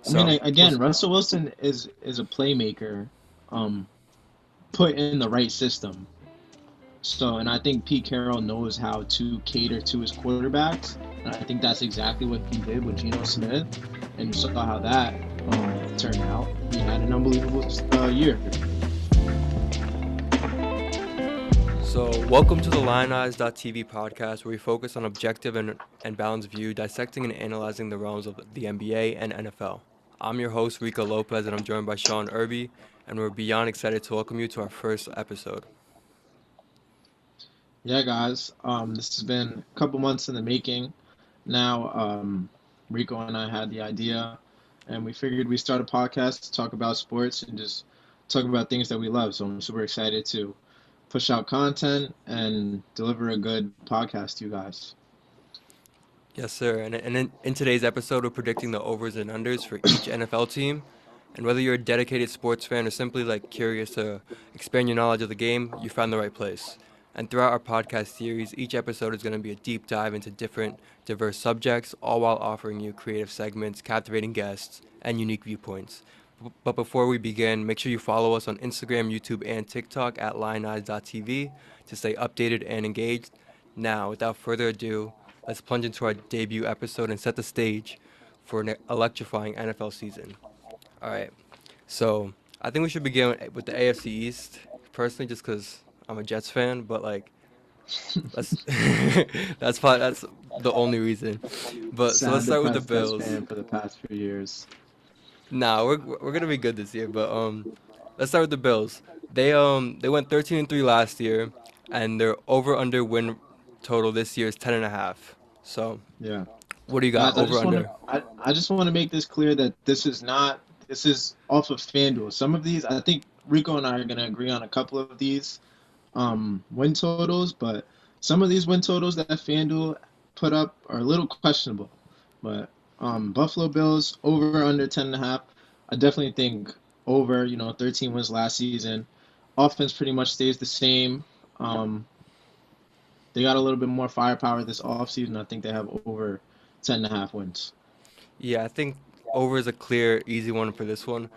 I mean, So we'll, again, Russell Wilson is a playmaker, um, put in the right system. So, and I think Pete Carroll knows how to cater to his quarterbacks, and I think that's exactly what he did with Geno Smith, and you saw how that turned out. He had an unbelievable year. welcome to the LionEyes.tv podcast, where we focus on objective and balanced view, dissecting and analyzing the realms of the NBA and NFL. I'm your host, Rico Lopez, and I'm joined by Sean Irby, and we're beyond excited to welcome you to our first episode. Yeah, guys, this has been a couple months in the making. Now, Rico and I had the idea, and we figured we start a podcast to talk about sports and just talk about things that we love. So I'm super excited to push out content and deliver a good podcast to you guys. Yes, sir. And in today's episode, we're predicting the overs and unders for each NFL team. And whether you're a dedicated sports fan or simply like curious to expand your knowledge of the game, you found the right place. And throughout our podcast series, each episode is going to be a deep dive into different, diverse subjects, all while offering you creative segments, captivating guests, and unique viewpoints. But before we begin, make sure you follow us on Instagram, YouTube, and TikTok at lioneyes.tv to stay updated and engaged. Now, without further ado, let's plunge into our debut episode and set the stage for an electrifying NFL season. All right, so I think we should begin with the AFC East. Personally, just because I'm a Jets fan, but like let's that's the only reason. But so let's Sad, start with the depressed Jets Bills. fan for the past few years. Nah, we're gonna be good this year, but let's start with the Bills. They went 13-3 last year, and their over under win total this year is 10.5. So Yeah. what do you got Guys, over under? I just want to make this clear that this is off of FanDuel. Some of these, I think Rico and I are gonna agree on a couple of these win totals, but some of these win totals that FanDuel put up are a little questionable. But Buffalo Bills over under 10.5. I definitely think over. 13 wins last season. Offense pretty much stays the same. Um, they got a little bit more firepower this offseason. I think they have over 10.5 wins. Yeah, I think over is a clear, easy one for this one.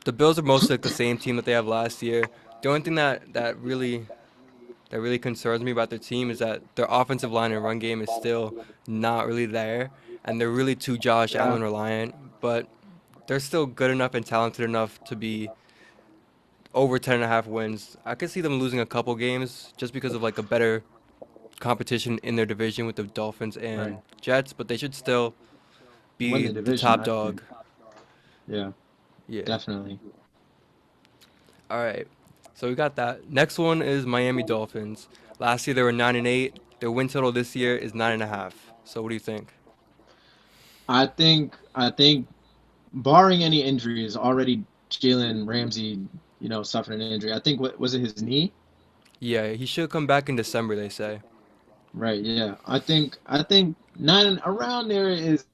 The Bills are mostly like the same team that they have last year. The only thing that really concerns me about their team is that their offensive line and run game is still not really there, and they're really too Josh Yeah, Allen reliant. But they're still good enough and talented enough to be over 10.5 wins. I could see them losing a couple games just because of like a better competition in their division with the Dolphins right. and Jets, but they should still Win be the the division, top I think. dog. Yeah, Yeah. definitely. All right. So we got that. Next one is Miami Dolphins. Last year they were 9-8. Their win total this year is 9.5. So what do you think? I think barring any injuries, already Jalen Ramsey, suffered an injury. I think what was it his knee? Yeah, he should come back in December, they say. Right, yeah. I think nine around there is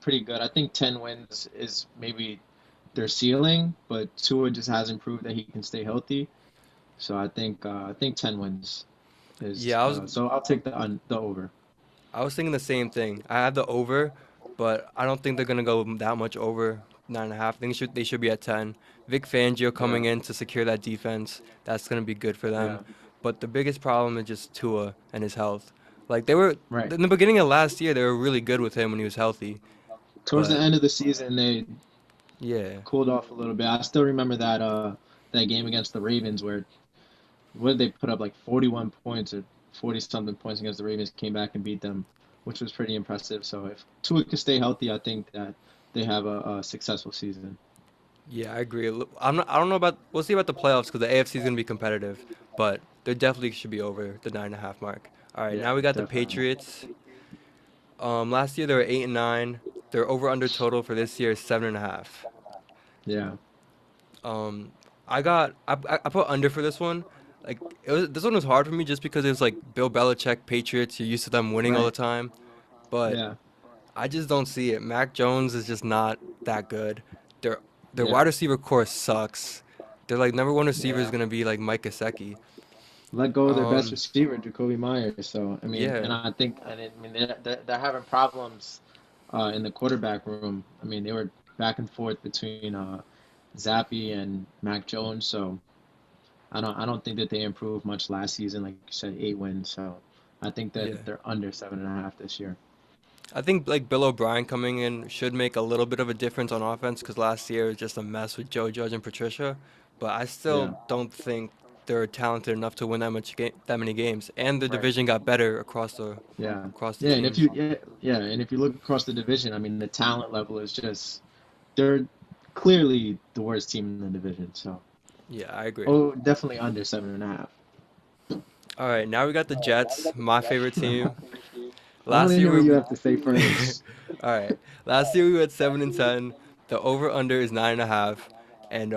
pretty good. I think 10 wins is maybe their ceiling, but Tua just hasn't proved that he can stay healthy. So I think 10 wins is Yeah, I was so I'll take the over. I was thinking the same thing. I have the over, but I don't think they're gonna go that much over 9.5. I think they should be at 10. Vic Fangio Yeah, coming in to secure that defense. That's gonna be good for them. yeah. But the biggest problem is just Tua and his health. Like they were Right. in the beginning of last year, they were really good with him when he was healthy. Towards the But end of the season, they yeah, cooled off a little bit. I still remember that game against the Ravens where what did they put up like 41 points or 40 something points against the Ravens, came back and beat them, which was pretty impressive. So if Tua can stay healthy, I think that they have a successful season. yeah, I agree. I don't know about. We'll see about the playoffs because the AFC is gonna be competitive, but they definitely should be over the 9.5 mark. All right, Yeah, now we got the definitely. Patriots. Last year they were 8-9. Their over under total for this year is 7.5. Yeah, Um, I put under for this one. Like this one was hard for me just because it was like Bill Belichick Patriots. You're used to them winning all the right. time, but Yeah, I just don't see it. Mac Jones is just not that good. Their their yeah, wide receiver core sucks. Their like number one receiver is yeah. gonna be like Mike Gesicki. Let go of their best Um, receiver, Jacoby Myers. So I mean, and yeah, I think, and I mean, they're having problems. in the quarterback room. I mean, they were back and forth between Zappy and Mac Jones. So I don't think that they improved much last season. Like you said, 8 wins. So I think that Yeah. they're under 7.5 this year. I think like Bill O'Brien coming in should make a little bit of a difference on offense because last year was just a mess with Joe Judge and Patricia. But I Yeah. still don't think they're talented enough to win that many games. And the Right. division got better Yeah. across the Yeah. And if you teams. and if you look across the division, I mean, the talent level is just they're clearly the worst team in the division. So Yeah, I agree. oh, definitely under 7.5. All right, now we got the Jets, my favorite team. I want Last to year hear what you we have to say first. All right. Last year we went 7-10. The over under is 9.5, and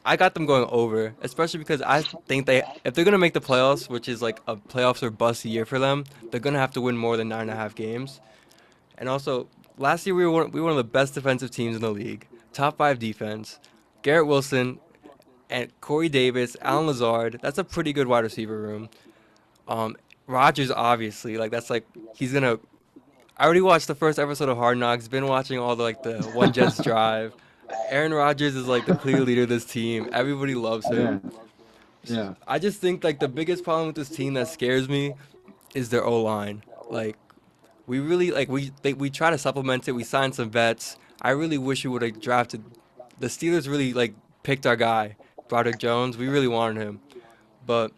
I got them going over, especially because I think if they're gonna make the playoffs, which is like a playoffs or bust year for them, they're gonna have to win more than 9.5 games. And also, last year we were one of the best defensive teams in the league, top five defense. Garrett Wilson and Corey Davis, Alan Lazard. That's a pretty good wide receiver room. Um, Rodgers obviously like that's like he's gonna I already watched the first episode of Hard Knocks. Been watching all the One Jets Drive. Aaron Rodgers is like the clear leader of this team. Everybody loves Yeah. him. Yeah. I just think like the biggest problem with this team that scares me is their O line. Like we really like we try to supplement it. We signed some vets. I really wish we would have drafted. The Steelers really like picked our guy, Broderick Jones. We really wanted him, but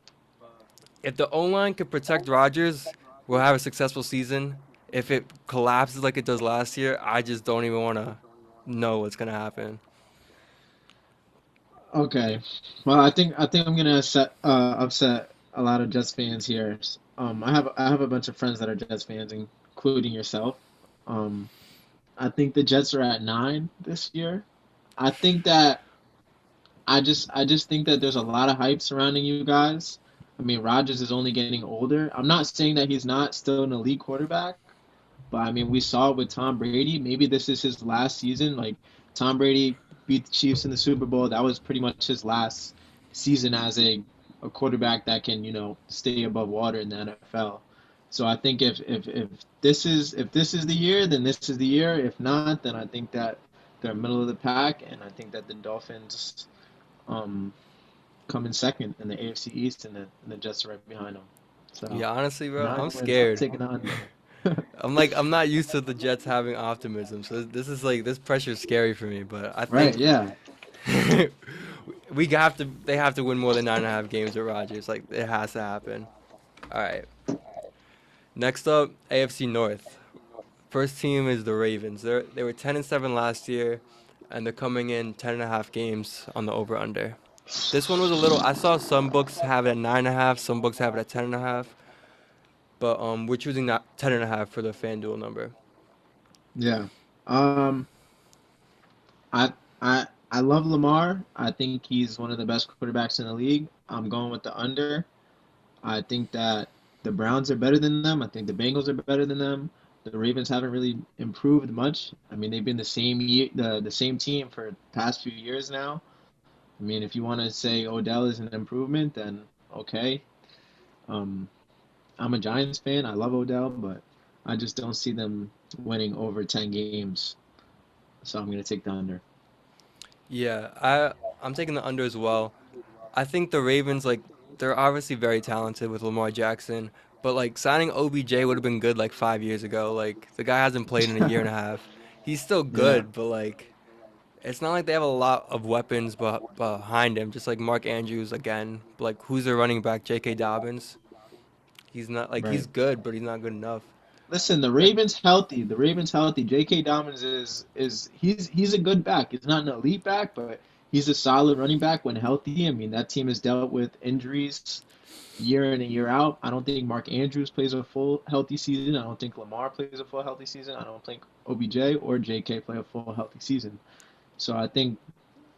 if the O line could protect Rodgers, we'll have a successful season. If it collapses like it does last year, I just don't even want to know what's gonna happen. Okay. Well, I think I'm gonna upset a lot of Jets fans here. I have a bunch of friends that are Jets fans, including yourself. Um, I think the Jets are at 9 this year. I think that I just think that there's a lot of hype surrounding you guys. I mean, Rodgers is only getting older. I'm not saying that he's not still an elite quarterback, but I mean, we saw it with Tom Brady. Maybe this is his last season. Like Tom Brady beat the Chiefs in the Super Bowl. That was pretty much his last season as a quarterback that can, stay above water in the NFL. So I think if this is the year, then this is the year. If not, then I think that they're middle of the pack, and I think that the Dolphins um, come in second in the AFC East, and the Jets are right behind them. So Yeah, honestly, bro, I'm 9 wins. I'm scared. taking the under. I'm not used to the Jets having optimism, so this is like this pressure is scary for me. But I Right? think Yeah. they have to win more than 9.5 games with Rodgers. Like it has to happen. All right. Next up, AFC North. First team is the Ravens. They were 10-7 last year, and they're coming in 10.5 games on the over under. This one was a little. I saw some books have it at 9.5, some books have it at 10.5, but we're choosing not 10.5 for the FanDuel number. Yeah. Um, I I love Lamar. I think he's one of the best quarterbacks in the league. I'm going with the under. I think that the Browns are better than them. I think the Bengals are better than them. The Ravens haven't really improved much. I mean, they've been the same team for the past few years now. I mean, if you want to say Odell is an improvement, then okay. Um, I'm a Giants fan. I love Odell, but I just don't see them winning over 10 games. So I'm going to take the under. Yeah, I'm taking the under as well. I think the Ravens like they're obviously very talented with Lamar Jackson, but like signing OBJ would have been good like 5 years ago. Like the guy hasn't played in a year and a half. He's still Yeah, good, but like it's not like they have a lot of weapons behind him. Just like Mark Andrews again. Like who's their running back? J.K. Dobbins. He's not like right. he's good, but he's not good enough. Listen, the And Ravens healthy. The Ravens healthy. J.K. Dobbins is he's a good back. He's not an elite back, but he's a solid running back when healthy. I mean, that team has dealt with injuries year in and year out. I don't think Mark Andrews plays a full healthy season. I don't think Lamar plays a full healthy season. I don't think OBJ or J.K. play a full healthy season. So I think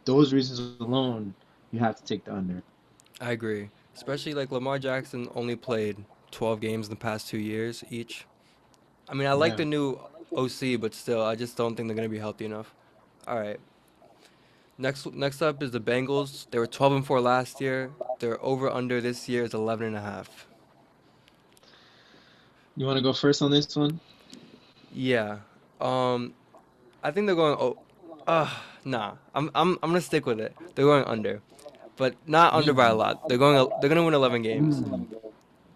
those reasons alone, you have to take the under. I agree. Especially like Lamar Jackson only played 12 games in the past 2 years each. I mean, I like Yeah. the new OC, but still, I just don't think they're gonna be healthy enough. All right. Next up is the Bengals. They were 12-4 last year. Their over under this year is 11.5. You want to go first on this one? Yeah. Um, I think they're going. Oh, nah. I'm gonna stick with it. They're going under, but not under by a Mm. lot. They're gonna win 11 games. Mm.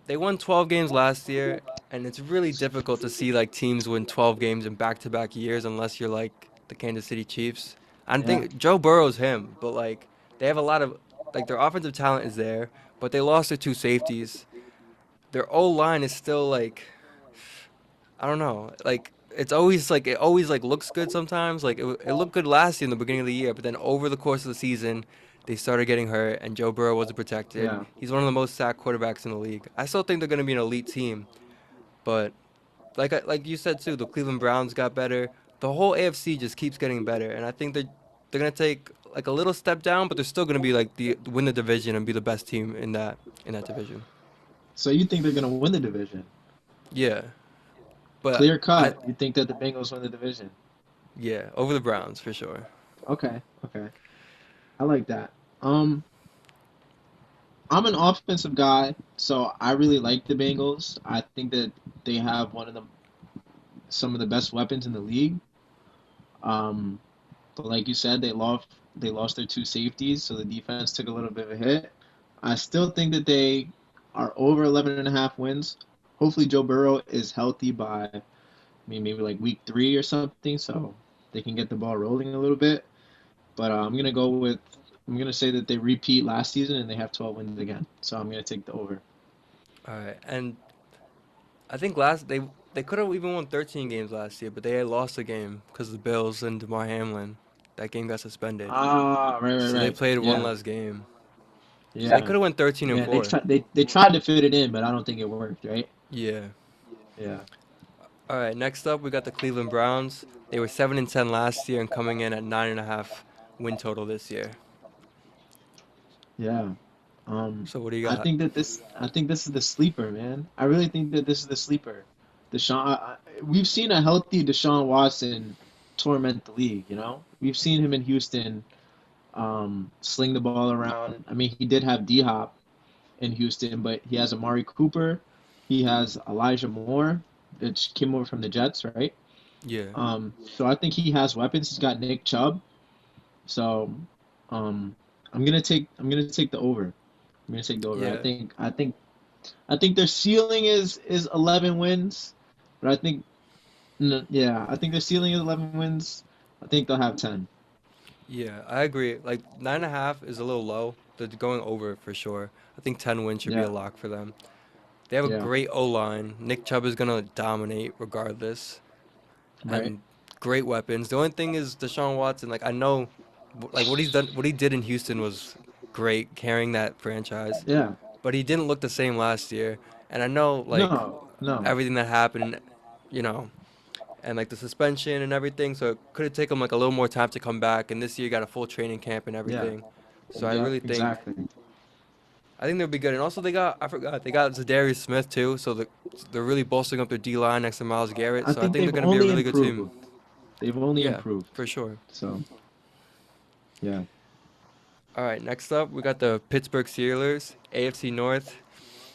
They won 12 games last year, and it's really difficult to see like teams win 12 games in back-to-back years unless you're like the Kansas City Chiefs. I don't Yeah. think Joe Burrow's him, but like they have a lot of like their offensive talent is there, but they lost their two safeties. Their O line is still like I don't know, like it always like looks good sometimes. Like it looked good last year in the beginning of the year, but then over the course of the season, they started getting hurt, and Joe Burrow wasn't protected. Yeah. He's one of the most sacked quarterbacks in the league. I still think they're going to be an elite team, but like you said too, the Cleveland Browns got better. The whole AFC just keeps getting better, and I think they're gonna take like a little step down, but they're still gonna be like the win the division and be the best team in that division. So you think they're gonna win the division? Yeah, but Clear I cut. You think that the Bengals win the division? yeah over the Browns for sure. Okay. Okay. I like that. Um, I'm an offensive guy, so I really like the Bengals. I think that they have one of the some of the best weapons in the league. Um, but like you said, they lost their two safeties, so the defense took a little bit of a hit. I still think that they are over 11 and a half wins. Hopefully Joe Burrow is healthy by maybe like week 3 or something, so they can get the ball rolling a little bit. But I'm gonna say that they repeat last season and they have 12 wins again. So I'm gonna take the over. All right, and I think last they could have even won 13 games last year, but they had lost a game because of the Bills and Damar Hamlin. That game got suspended, Ah, right, right, so they right. played one Yeah, less game. So they yeah, could have won 13 and yeah. They 4. tried they tried to fit it in, but I don't think it worked. Right? Yeah. Yeah, All right, next up we got the Cleveland Browns. They were 7-10 last year and coming in at 9.5 win total this year. yeah. Um, So what do you got? I think this is the sleeper, man. I really think that this is the sleeper. We've seen a healthy Deshaun Watson torment the league. You know, we've seen him in Houston, sling the ball around. I mean, he did have D Hop in Houston, but he has Amari Cooper, he has Elijah Moore, which came over from the Jets, right? Yeah. So I think he has weapons. He's got Nick Chubb, so um, I'm gonna take the over. I'm gonna take the over. Yeah. I think their ceiling is 11 wins, but I think yeah, I think their ceiling is 11 wins. I think they'll have 10. Yeah, I agree. Like 9.5 is a little low. They're going over for sure. I think 10 wins should be a Yeah, lock for them. They have a yeah, great O line. Nick Chubb is gonna dominate regardless, right. and great weapons. The only thing is Deshaun Watson. Like I know, like what he did in Houston was great, carrying that franchise. Yeah, But he didn't look the same last year, and I know like no, no, everything that happened, you know, and like the suspension and everything. So it could have taken him like a little more time to come back. And this year got a full training camp and yeah, everything. So I yeah, really think exactly. they'll be good. And also I forgot they got Zadarius Smith too. So they're really bolstering up their D line next to Miles Garrett. I So I think think they're they've gonna be a only really good team. improved. They've only Yeah, improved. for sure. So, yeah. All right, next up we got the Pittsburgh Steelers, AFC North.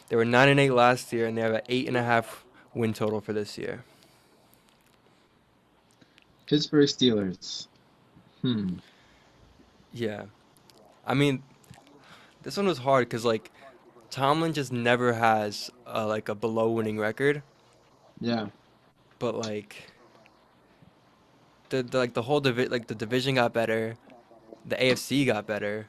They were 9-8 last year, and they have an 8.5 win total for this year. Pittsburgh Steelers. Hmm. Yeah, I mean this one was hard because like Tomlin just never has like a below winning record, Yeah. but like the whole like the division got better, the AFC got better.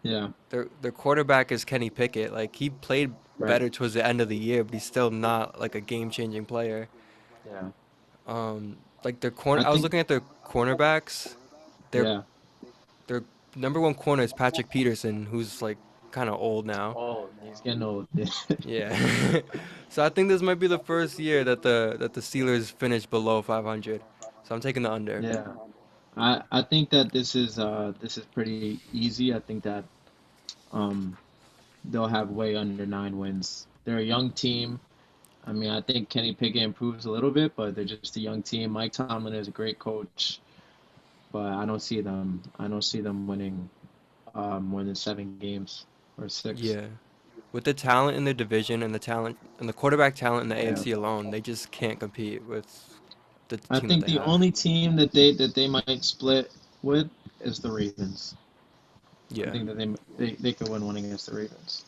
Yeah. Their quarterback is Kenny Pickett. Like he played Right. better towards the end of the year, but he's still not like a game changing player. Yeah. Like their corner, I I was think. looking at their cornerbacks. Their Yeah. their number one corner is Patrick Peterson, who's like kind of old now. Oh, he's getting old. Yeah. So I think this might be the first year that the Steelers finish below 500. So I'm taking the under. Yeah. I think that this is pretty easy. I think that um they'll have way under 9 wins. They're a young team. I mean, I think Kenny Pickett improves a little bit, but they're just a young team. Mike Tomlin is a great coach, but I don't see them winning more than 7 games or 6. Yeah. With the talent in their division and the talent and the quarterback talent in the Yeah. AFC alone, they just can't compete with the I team that think they the have. only team that they might split with is the Ravens. I Yeah. think that they could win one against the Ravens.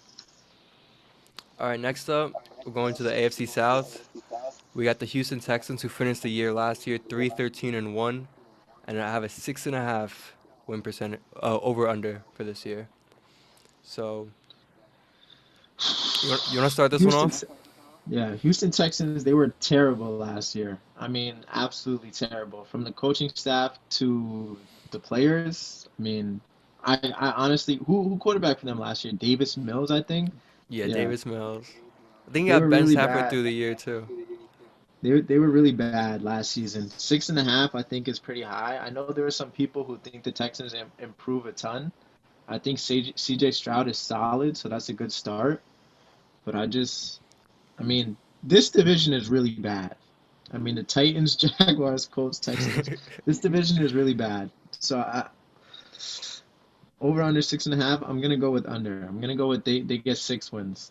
All right, next up, we're going to the AFC South. We got the Houston Texans who finished the year last year 3-13-1, and I have a 6.5 win percent over under for this year. So you want to start this one Houston, off? yeah, Houston Texans, they were terrible last year. I mean, absolutely terrible. From the coaching staff to the players. I mean, I honestly, who quarterback for them last year? Davis Mills, I think. Yeah, Yeah, Davis Mills. I think he they got were benched really halfway bad. through the year too. They were really bad last season. 6.5, I think, is pretty high. I know there are some people who think the Texans improve a ton. I think CJ Stroud is solid, so that's a good start. But I mean, this division is really bad. I mean, the Titans, Jaguars, Colts, Texans. This division is really bad. So over under 6.5. I'm gonna go with under. I'm gonna go with they get 6 wins.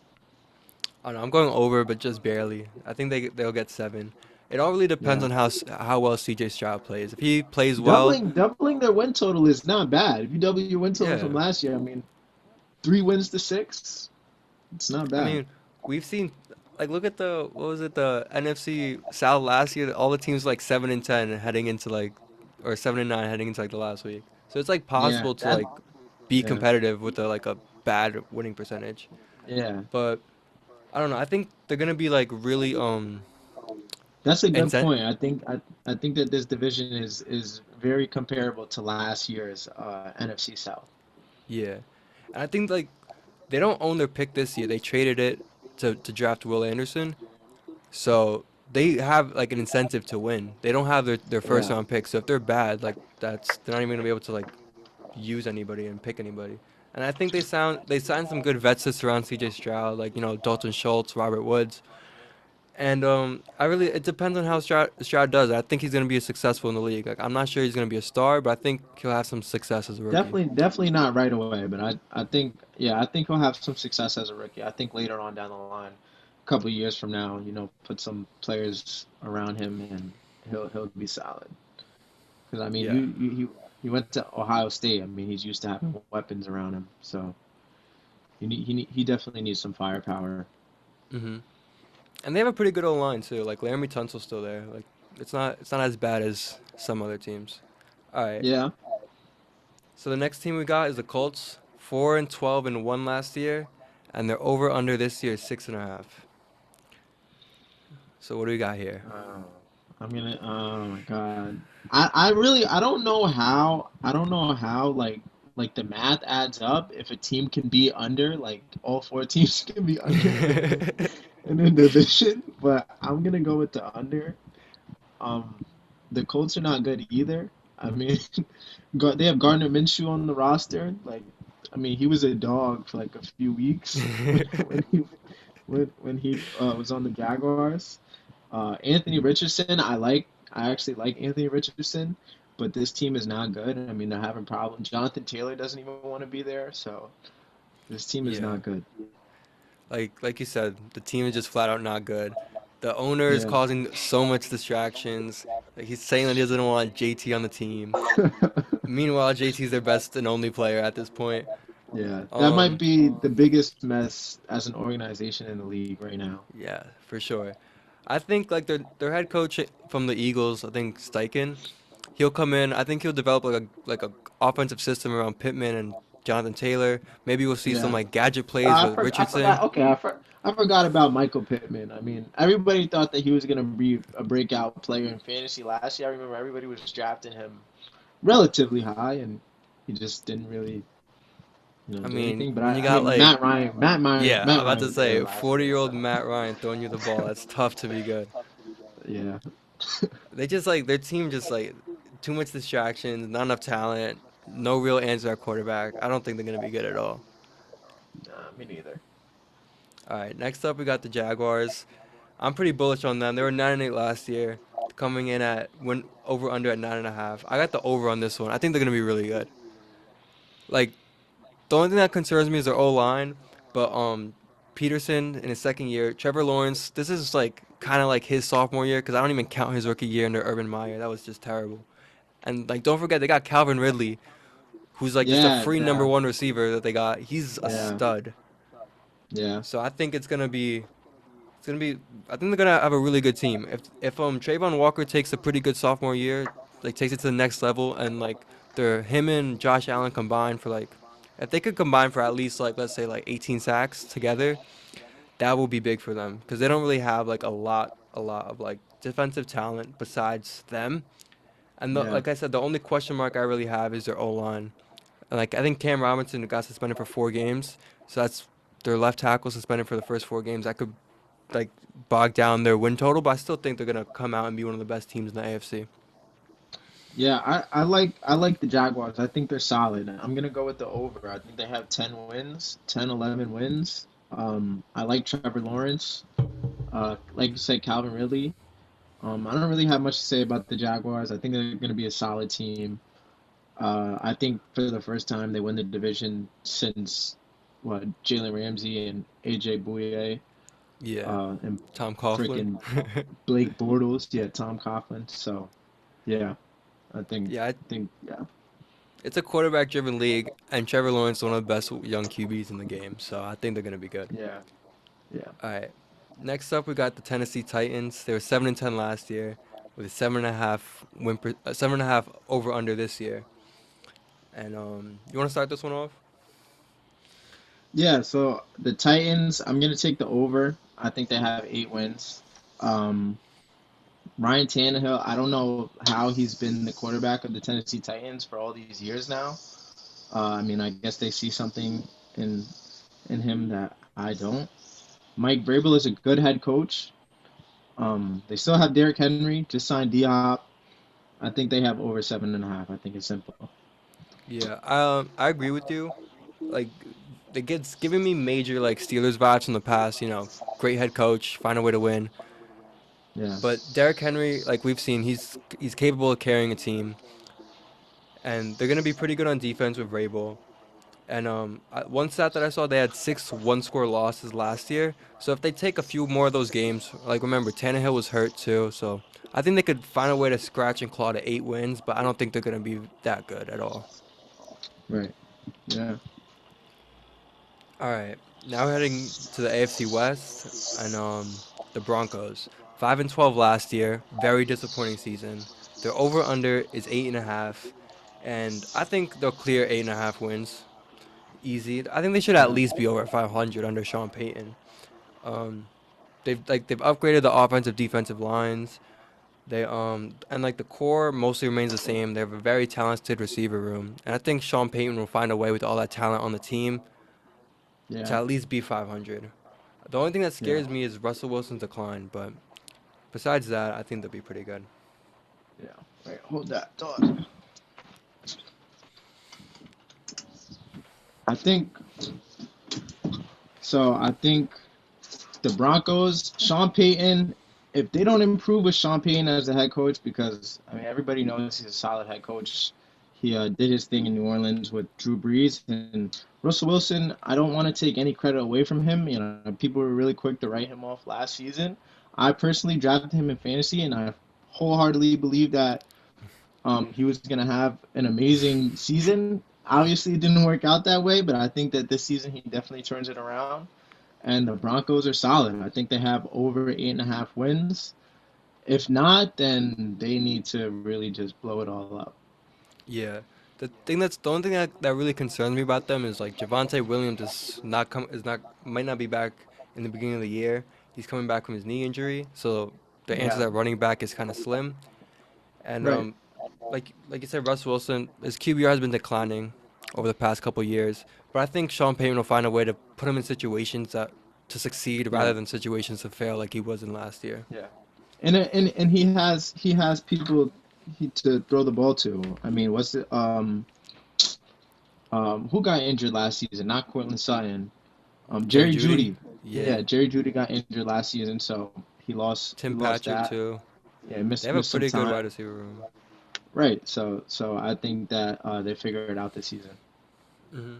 I don't know, I'm going over, but just barely. I think they'll get 7. It all really depends Yeah, on how well CJ Stroud plays. If he plays well, doubling their win total is not bad. If you double your win total from yeah. last year, I mean, 3 wins to six. It's not I bad. mean, we've seen like look at the what was it the NFC South last year? All the teams like 7-10 heading into like or 7-9 heading into like the last week. So it's like Yeah, possible to that. like be Yeah, competitive with a bad winning percentage. yeah. But I don't know. I think they're gonna be like really That's a good incent. point. I think that this division is very comparable to last year's NFC South. Yeah, and I think like they don't own their pick this year. They traded it to draft Will Anderson, so they have like an incentive to win. They don't have their first Yeah, round pick, so if they're bad, like that's they're not even gonna be able to like use anybody and pick anybody. And I think they signed some good vets to surround C.J. Stroud, like Dalton Schultz, Robert Woods. And I really it depends on how Stroud does. I think he's gonna be successful in the league. Like I'm not sure he's gonna be a star, but I think he'll have some success as a rookie. definitely not right away, but I think yeah, I think he'll have some success as a rookie. I think later on down the line, a couple of years from now, put some players around him and he'll be solid. Because I mean, Yeah. he went to Ohio State. I mean, he's used to having weapons around him, so he definitely needs some firepower. Mhm. And they have a pretty good O line too. Like Laramie Tunsil's still there. Like it's not as bad as some other teams. All right. Yeah. So the next team we got is the Colts. 4-12-1 last year, and their over under this year is 6.5. So what do we got here? Uh, oh my God. I don't know how like the math adds up if a team can be under, like all four teams can be under in a division, but I'm gonna go with the under. Um, the Colts are not good either. I mean, they have Gardner Minshew on the roster. Like, I mean, he was a dog for like a few weeks when he was on the Jaguars. Anthony Richardson, I actually like Anthony Richardson, but this team is not good. I mean, they're having problems. Jonathan Taylor doesn't even want to be there, so this team is Yeah. not good. Like you said, the team is just flat out not good. The owner is Yeah. causing so much distractions. Like he's saying that he doesn't want JT on the team. Meanwhile, JT's their best and only player at this point. Yeah, that might Um, be the biggest mess as an organization in the league right now. yeah, for sure. I think like their head coach from the Eagles, I think Steichen, he'll come in. I think he'll develop like a offensive system around Pittman and Jonathan Taylor. Maybe we'll see some Yeah. like gadget plays with I forgot. Richardson. Okay, I forgot about Michael Pittman. I mean, everybody thought that he was gonna be a breakout player in fantasy last year. I remember everybody was drafting him relatively high, and he just didn't really, I do mean, anything. But when you I got mean, like yeah, I'm Matt about Ryan to was there say last year, 40-year-old so Matt Ryan throwing you the ball. That's tough to be good. yeah. They just like their team just like too much distractions, not enough talent, no real answer at quarterback. I don't think they're gonna be good at all. Nah, me neither. All right, next up we got the Jaguars. I'm pretty bullish on them. They were 9-8 last year, coming in at went over under at 9.5. I got the over on this one. I think they're gonna be really good. Like the only thing that concerns me is their O line, but Peterson in his second year. Trevor Lawrence, this is like kind of like his sophomore year because I don't even count his rookie year under Urban Meyer. That was just terrible. And like, don't forget they got Calvin Ridley, who's like just a Yeah, free number yeah, one receiver that they got. He's a yeah, stud. yeah, So I think it's gonna be. I think they're gonna have a really good team. If Trayvon Walker takes a pretty good sophomore year, like takes it to the next level, and like they're him and Josh Allen combined for like, if they could combine for at least like let's say like 18 sacks together, that will be big for them because they don't really have like a lot of like defensive talent besides them. And yeah, like I said, the only question mark I really have is their O line. Like I think Cam Robinson got suspended for 4 games, so that's their left tackle suspended for the first 4 games. That could like bog down their win total, but I still think they're gonna come out and be one of the best teams in the AFC. yeah. I like the Jaguars. I think they're solid. I'm gonna go with the over. I think they have 10 wins, 10, 11 wins. I like Trevor Lawrence. Like you said, Calvin Ridley. I don't really have much to say about the Jaguars. I think they're gonna be a solid team. I think for the first time they win the division since what Jalen Ramsey and AJ Bouye, Yeah, and Tom Coughlin. freaking Blake Bortles, yeah, Tom Coughlin. So yeah, I think Yeah, yeah, it's a quarterback-driven league, and Trevor Lawrence is one of the best young QBs in the game, so I think they're gonna be good. yeah, yeah, All right, next up we got the Tennessee Titans. They were 7-10 last year, with a 7.5 over under this year. And you want to start this one off? yeah. So the Titans, I'm gonna take the over. I think they have 8 wins. Um, Ryan Tannehill, I don't know how he's been the quarterback of the Tennessee Titans for all these years now. I mean, I guess they see something in in him that I don't. Mike Vrabel is a good head coach. They still have Derrick Henry, just signed D Hop. I think they have over 7.5. I think it's simple. Yeah, I agree with you. Like, it gets giving me major like Steelers vibes from the past. Great head coach, find a way to win. Yeah, But Derrick Henry, like we've seen, he's capable of carrying a team, and they're gonna be pretty good on defense with Vrabel. And one stat that I saw, they had six one-score losses last year. So if they take a few more of those games, like remember Tannehill was hurt too, so I think they could find a way to scratch and claw to 8 wins. But I don't think they're gonna be that good at all. right. Yeah, All right, now we're heading to the AFC West and the Broncos. 5-12 last year, very disappointing season. Their over under is 8.5, and I think they'll clear 8.5 wins easy. I think they should at yeah, least be over 500 under Sean Payton. Um, they've upgraded the offensive defensive lines. They and like the core mostly remains the same. They have a very talented receiver room, and I think Sean Payton will find a way with all that talent on the team to yeah, at least be 500. The only thing that yeah, scares me is Russell Wilson's decline, but besides that, I think they'll be pretty good. yeah. Wait, hold that thought. I think so. I think the Broncos, Sean Payton, if they don't improve with Sean Payton as the head coach, because I mean everybody knows he's a solid head coach. He did his thing in New Orleans with Drew Brees and Russell Wilson. I don't want to take any credit away from him. People were really quick to write him off last season. I personally drafted him in fantasy, and I wholeheartedly believe that he was going to have an amazing season. Obviously, it didn't work out that way, but I think that this season he definitely turns it around. And the Broncos are solid. I think they have over 8.5 wins. If not, then they need to really just blow it all up. Yeah. The only thing that really concerns me about them is like Javante Williams is not might not be back in the beginning of the year. He's coming back from his knee injury, so the answer Yeah, at running back is kind of slim. And right. like you said, Russ Wilson, his QBR has been declining over the past couple years, but I think Sean Payton will find a way to put him in situations that to succeed Yeah, rather than situations to fail like he was in last year. yeah. And he has people to throw the ball to. I mean, what's it? Who got injured last season? Not Cortland Sutton. Jerry Jerry Judy, Judy. yeah. Yeah, Jerry Judy got injured last season, so he Tim lost Patrick that. too. Yeah, They missed have a missed some pretty good wide time. receiver room. Right. So I think that they figure it out this season. Hmm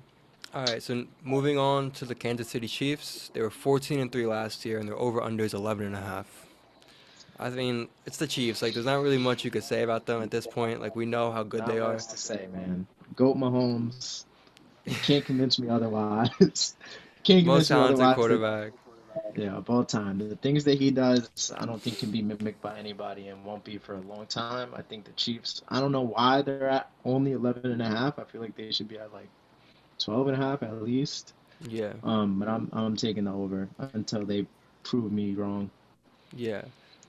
All right, so moving on to the Kansas City Chiefs. They were 14-3 last year, and their over/under is 11.5. I mean, it's the Chiefs. Like, there's not really much you could say about them at this point. Like, we know how good they Not are. much to say, man. Goat Mahomes. You can't convince me otherwise. Can't Most convince me talented otherwise. quarterback. Yeah, of all time. The things that he does, I don't think can be mimicked by anybody and won't be for a long time. I think the Chiefs, I don't know why they're at only 11 and a half. I feel like they should be at like 12 and a half at least. Yeah, But I'm taking the over until they prove me wrong. yeah.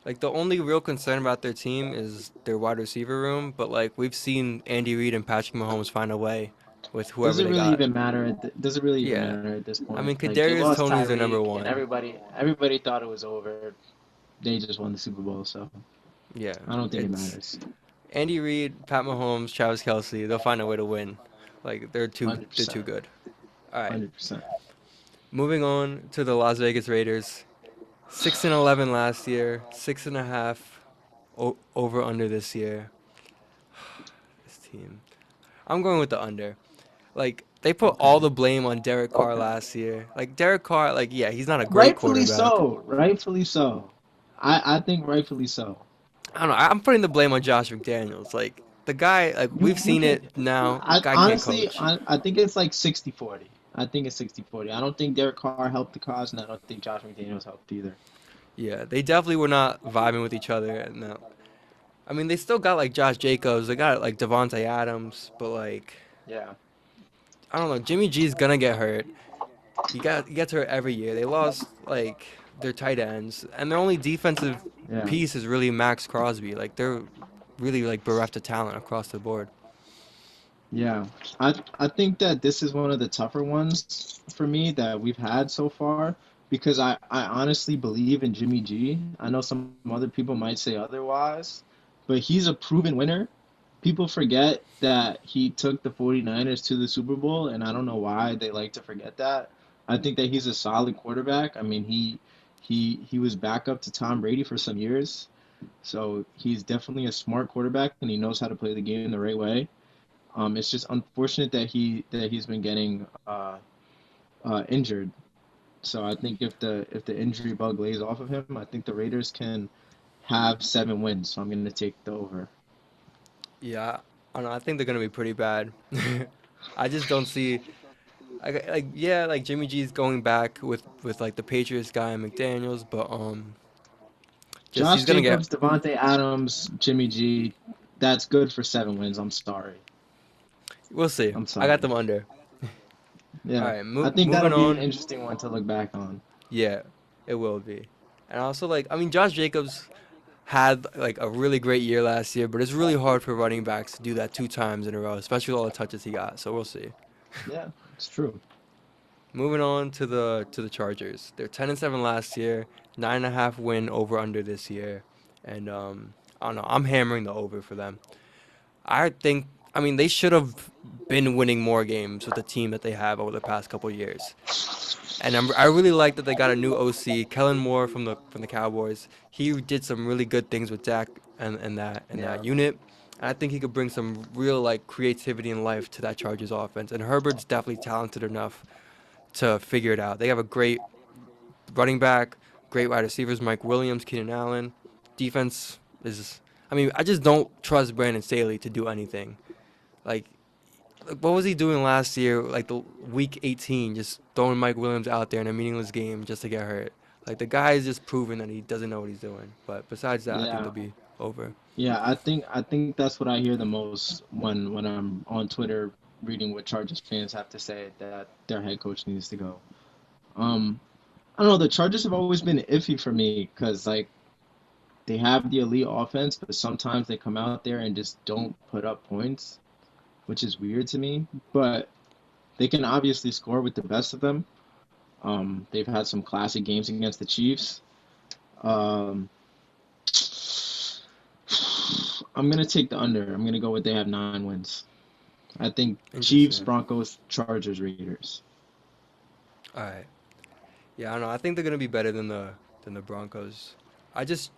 Like, the only real concern about their team is their wide receiver room, but, like, we've seen Andy Reid and Patrick Mahomes find a way with Does whoever it they really got. even matter? Does it really even Yeah. matter at this I point? mean, Like they Kadarius lost Tony's their number Tyreek, and one. everybody thought it was over. They just won the Super Bowl, so Yeah. I don't think it It's matters. Andy Reid, Pat Mahomes, Travis Kelsey. They'll find a way to win. Like, they're too 100%, good. All right. 100%. Moving on to the Las Vegas Raiders. 6-11 last year, 6.5 over under this year. This team. I'm going with the under. Like, they put all Okay. the blame on Derek Carr Okay. last year. Like, Derek Carr, like, yeah, he's not a great Rightfully quarterback. so. Rightfully so. I think rightfully so. I don't know. I'm putting the blame on Josh McDaniels. Like, the guy, like, we've You seen can. it now. I Guy can't honestly, coach. I think it's like 60-40. I think it's 60-40. I don't think Derek Carr helped the cause, and I don't think Josh McDaniels helped either. Yeah, they definitely were not vibing with each other. And I mean, they still got like Josh Jacobs. They got like Devontae Adams, but like Yeah. I don't know. Jimmy G's gonna get hurt. He gets hurt every year. They lost like their tight ends, and their only defensive Yeah. piece is really Max Crosby. Like they're really like bereft of talent across the board. Yeah, I think that this is one of the tougher ones for me that we've had so far because I honestly believe in Jimmy G. I know some other people might say otherwise, but he's a proven winner. People forget that he took the 49ers to the Super Bowl, and I don't know why they like to forget that. I think that he's a solid quarterback. I mean, he was backup to Tom Brady for some years, so he's definitely a smart quarterback, and he knows how to play the game the right way. It's just unfortunate that he's been getting injured. So I think if the injury bug lays off of him, I think the Raiders can have 7 wins. So I'm going to take the over. Yeah, I don't know. I think they're gonna be pretty bad. I just don't see. Like yeah, like Jimmy G's going back with like the Patriots guy and McDaniels, but just Josh he's gonna get. Jacobs, Devontae Adams, Jimmy G. That's good for 7 wins. I'm sorry. We'll see. I'm I got sorry. them under. All Yeah, right, I think that'll moving be an on. interesting one to look back on. Yeah, it will be. And also, like, I mean, Josh Jacobs had like a really great year last year, but it's really hard for running backs to do that 2 times in a row, especially with all the touches he got. So we'll see. Yeah, it's true. Moving on to the Chargers. They're 10-7 last year, 9.5 win over under this year, and I don't know. I'm hammering the over for them. I think. I mean, they should have been winning more games with the team that they have over the past couple years. And I really like that they got a new OC, Kellen Moore from the Cowboys. He did some really good things with Dak and Yeah, that unit. And I think he could bring some real like creativity and life to that Chargers offense. And Herbert's definitely talented enough to figure it out. They have a great running back, great wide receivers, Mike Williams, Keenan Allen. Defense is. I mean, I just don't trust Brandon Staley to do anything. Like what was he doing last year? Like the week 18, just throwing Mike Williams out there in a meaningless game just to get hurt. Like the guy is just proving that he doesn't know what he's doing. But besides that, I think yeah. they'll be over. Yeah, I think that's what I hear the most when I'm on Twitter reading what Chargers fans have to say that their head coach needs to go. Um, I don't know. The Chargers have always been iffy for me because like they have the elite offense, but sometimes they come out there and just don't put up points, which is weird to me. But they can obviously score with the best of them. They've had some classic games against the Chiefs. Um, I'm gonna take the under. I'm gonna go with they have 9 wins. I think Chiefs, Interesting. Broncos, Chargers, Raiders. All right. Yeah, I don't know. I think they're gonna be better than the Broncos. I just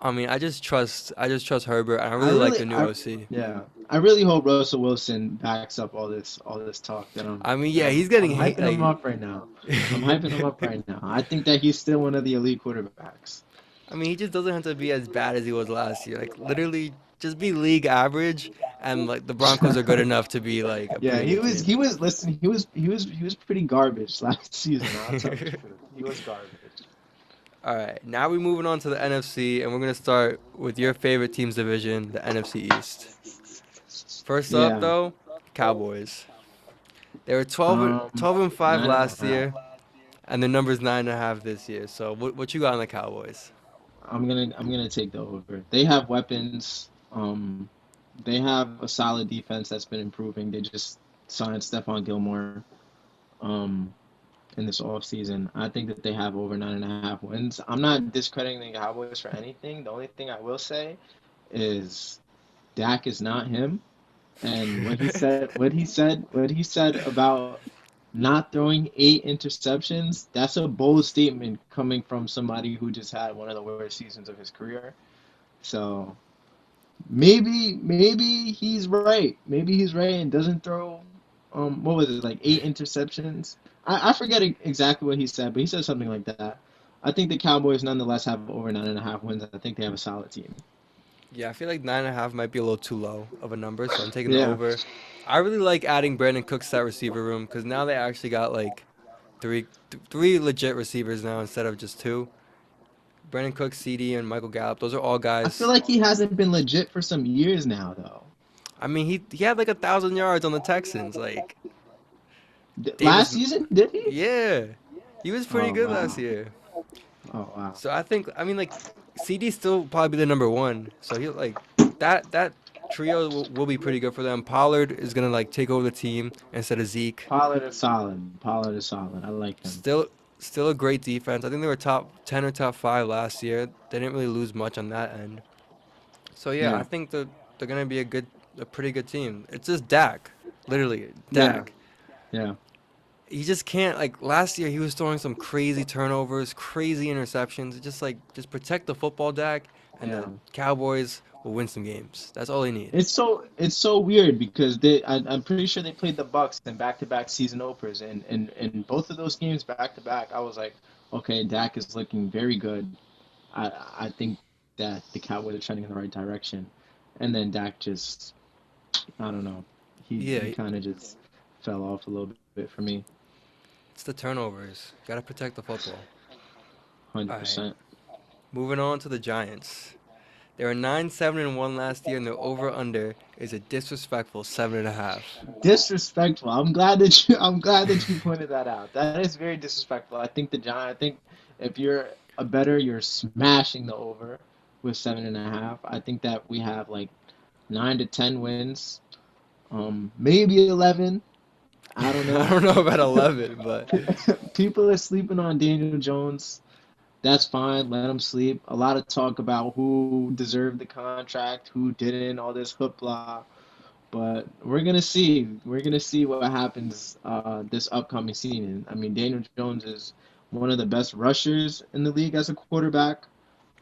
I mean, I just trust Herbert, and I I really like really, the new I OC. yeah, I really hope Russell Wilson backs up all this talk I mean, that yeah, he's getting I'm hate. hyping him Like, up right now. I'm hyping him up right now. I think that he's still one of the elite quarterbacks. I mean, he just doesn't have to be as bad as he was last year. Like, literally, just be league average, and like the Broncos are good enough to be like a Yeah, pretty good team. he was listen, he was pretty garbage last season. I'll tell you the truth. He was garbage. All right, now we're moving on to the NFC, and we're gonna start with your favorite team's division, the NFC East. First up, Yeah. though, Cowboys. They were 12 and 5 Nine and last a half. year, and their number's 9.5 this year. So what you got on the Cowboys? I'm gonna take the over. They have weapons. They have a solid defense that's been improving. They just signed Stephon Gilmore um in this offseason. I think that they have over 9.5 wins. I'm not discrediting the Cowboys for anything. The only thing I will say is Dak is not him. And what he said about not throwing 8 interceptions, that's a bold statement coming from somebody who just had one of the worst seasons of his career. So maybe he's right. Maybe he's right and doesn't throw what was it, like 8 interceptions? I forget exactly what he said, but he said something like that. I think the Cowboys nonetheless have over 9.5 wins. I think they have a solid team. Yeah, I feel like 9.5 might be a little too low of a number, so I'm taking the Yeah. over. I really like adding Brandon Cooks to that receiver room because now they actually got like three legit receivers now instead of just two. Brandon Cooks, CD, and Michael Gallup. Those are all I feel guys. like he hasn't been legit for some years now though. I mean, he had like 1,000 yards on the Texans. Like Davis, Last season, did he? yeah, he was pretty Oh good last wow. year. Oh wow. So I mean, like CD still probably be the number one. So he like that trio will be pretty good for them. Pollard is gonna like take over the team instead of Zeke. Pollard is solid. Pollard is solid. I like him. Still, still a great defense. I think they were top 10 or top 5 last year. They didn't really lose much on that end. So yeah, I Yeah. think they're gonna be a pretty good team. It's just Dak, literally Yeah. Dak. Yeah. He just can't like last year he was throwing some crazy turnovers, crazy interceptions. Just protect the football, Dak, and Yeah. the Cowboys will win some games. That's all they need. It's so weird because I'm pretty sure they played the Bucks in back-to-back season openers and both of those games back to back I was like, okay, Dak is looking very good. I think that the Cowboys are trending in the right direction. And then Dak just I don't know. He Yeah, kind of just fell off a little bit for me. it's the turnovers. Gotta protect the football. All right, 100%. moving on to the Giants. They were 9-7-1 last year, and their over/under is a disrespectful 7.5. Disrespectful. I'm glad that you pointed that out. That is very disrespectful. I think if you're a better, you're smashing the over with 7.5. I think that we have like 9 to 10 wins, maybe 11. I don't I know. don't know about 11, but People are sleeping on Daniel Jones. That's fine. Let him sleep. A lot of talk about who deserved the contract, who didn't, all this hoopla. But we're gonna see. We're gonna see what happens this upcoming season. I mean, Daniel Jones is one of the best rushers in the league as a quarterback,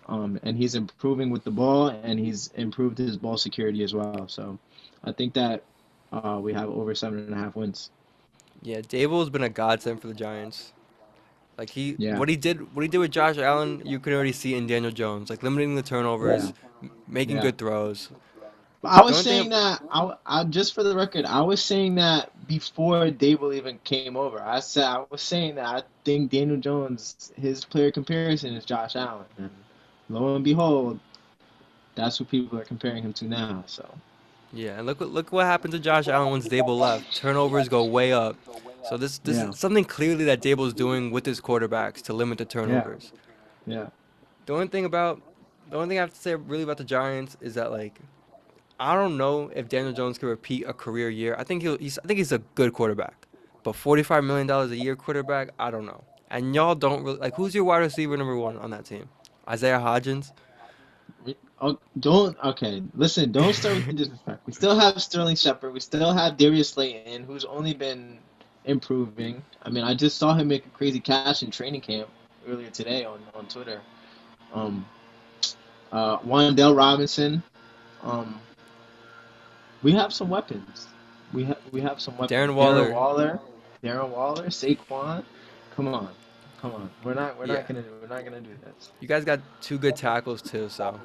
and he's improving with the ball, and he's improved his ball security as well. So, I think that we have over 7.5 wins. yeah, Dable's been a godsend for the Giants. Like Yeah, what he did with Josh Allen, you could already see in Daniel Jones, like limiting the yeah, turnovers, making yeah. good throws. But I The was only thing, saying that just for the record, I was saying that before Dable even came over. I was saying that I think Daniel Jones, his player comparison is Josh Allen, and lo and behold, that's what people are comparing him to now. So yeah, and look what happened to Josh Allen once Dable left. Turnovers go way up. So this yeah, is something clearly that Dable's doing with his quarterbacks to limit the yeah, turnovers. yeah, The only thing about the only thing I have to say really about the Giants is that like I don't know if Daniel Jones can repeat a career year. I think he's a good quarterback, but $45 million a year quarterback, I don't know. And y'all don't really like who's your wide receiver number one on that team? Isaiah Hodgins. Oh, don't okay. Listen, don't start with the disrespect. We still have Sterling Shepard. We still have Darius Slayton, who's only been improving. I mean, I just saw him make a crazy catch in training camp earlier today on Twitter. Um, Wandell Robinson. Um, we have some weapons. We have some weapons. Darren Waller. Darren Waller, Saquon. Come on, come on. Yeah. We're not gonna do this. You guys got two good tackles too, so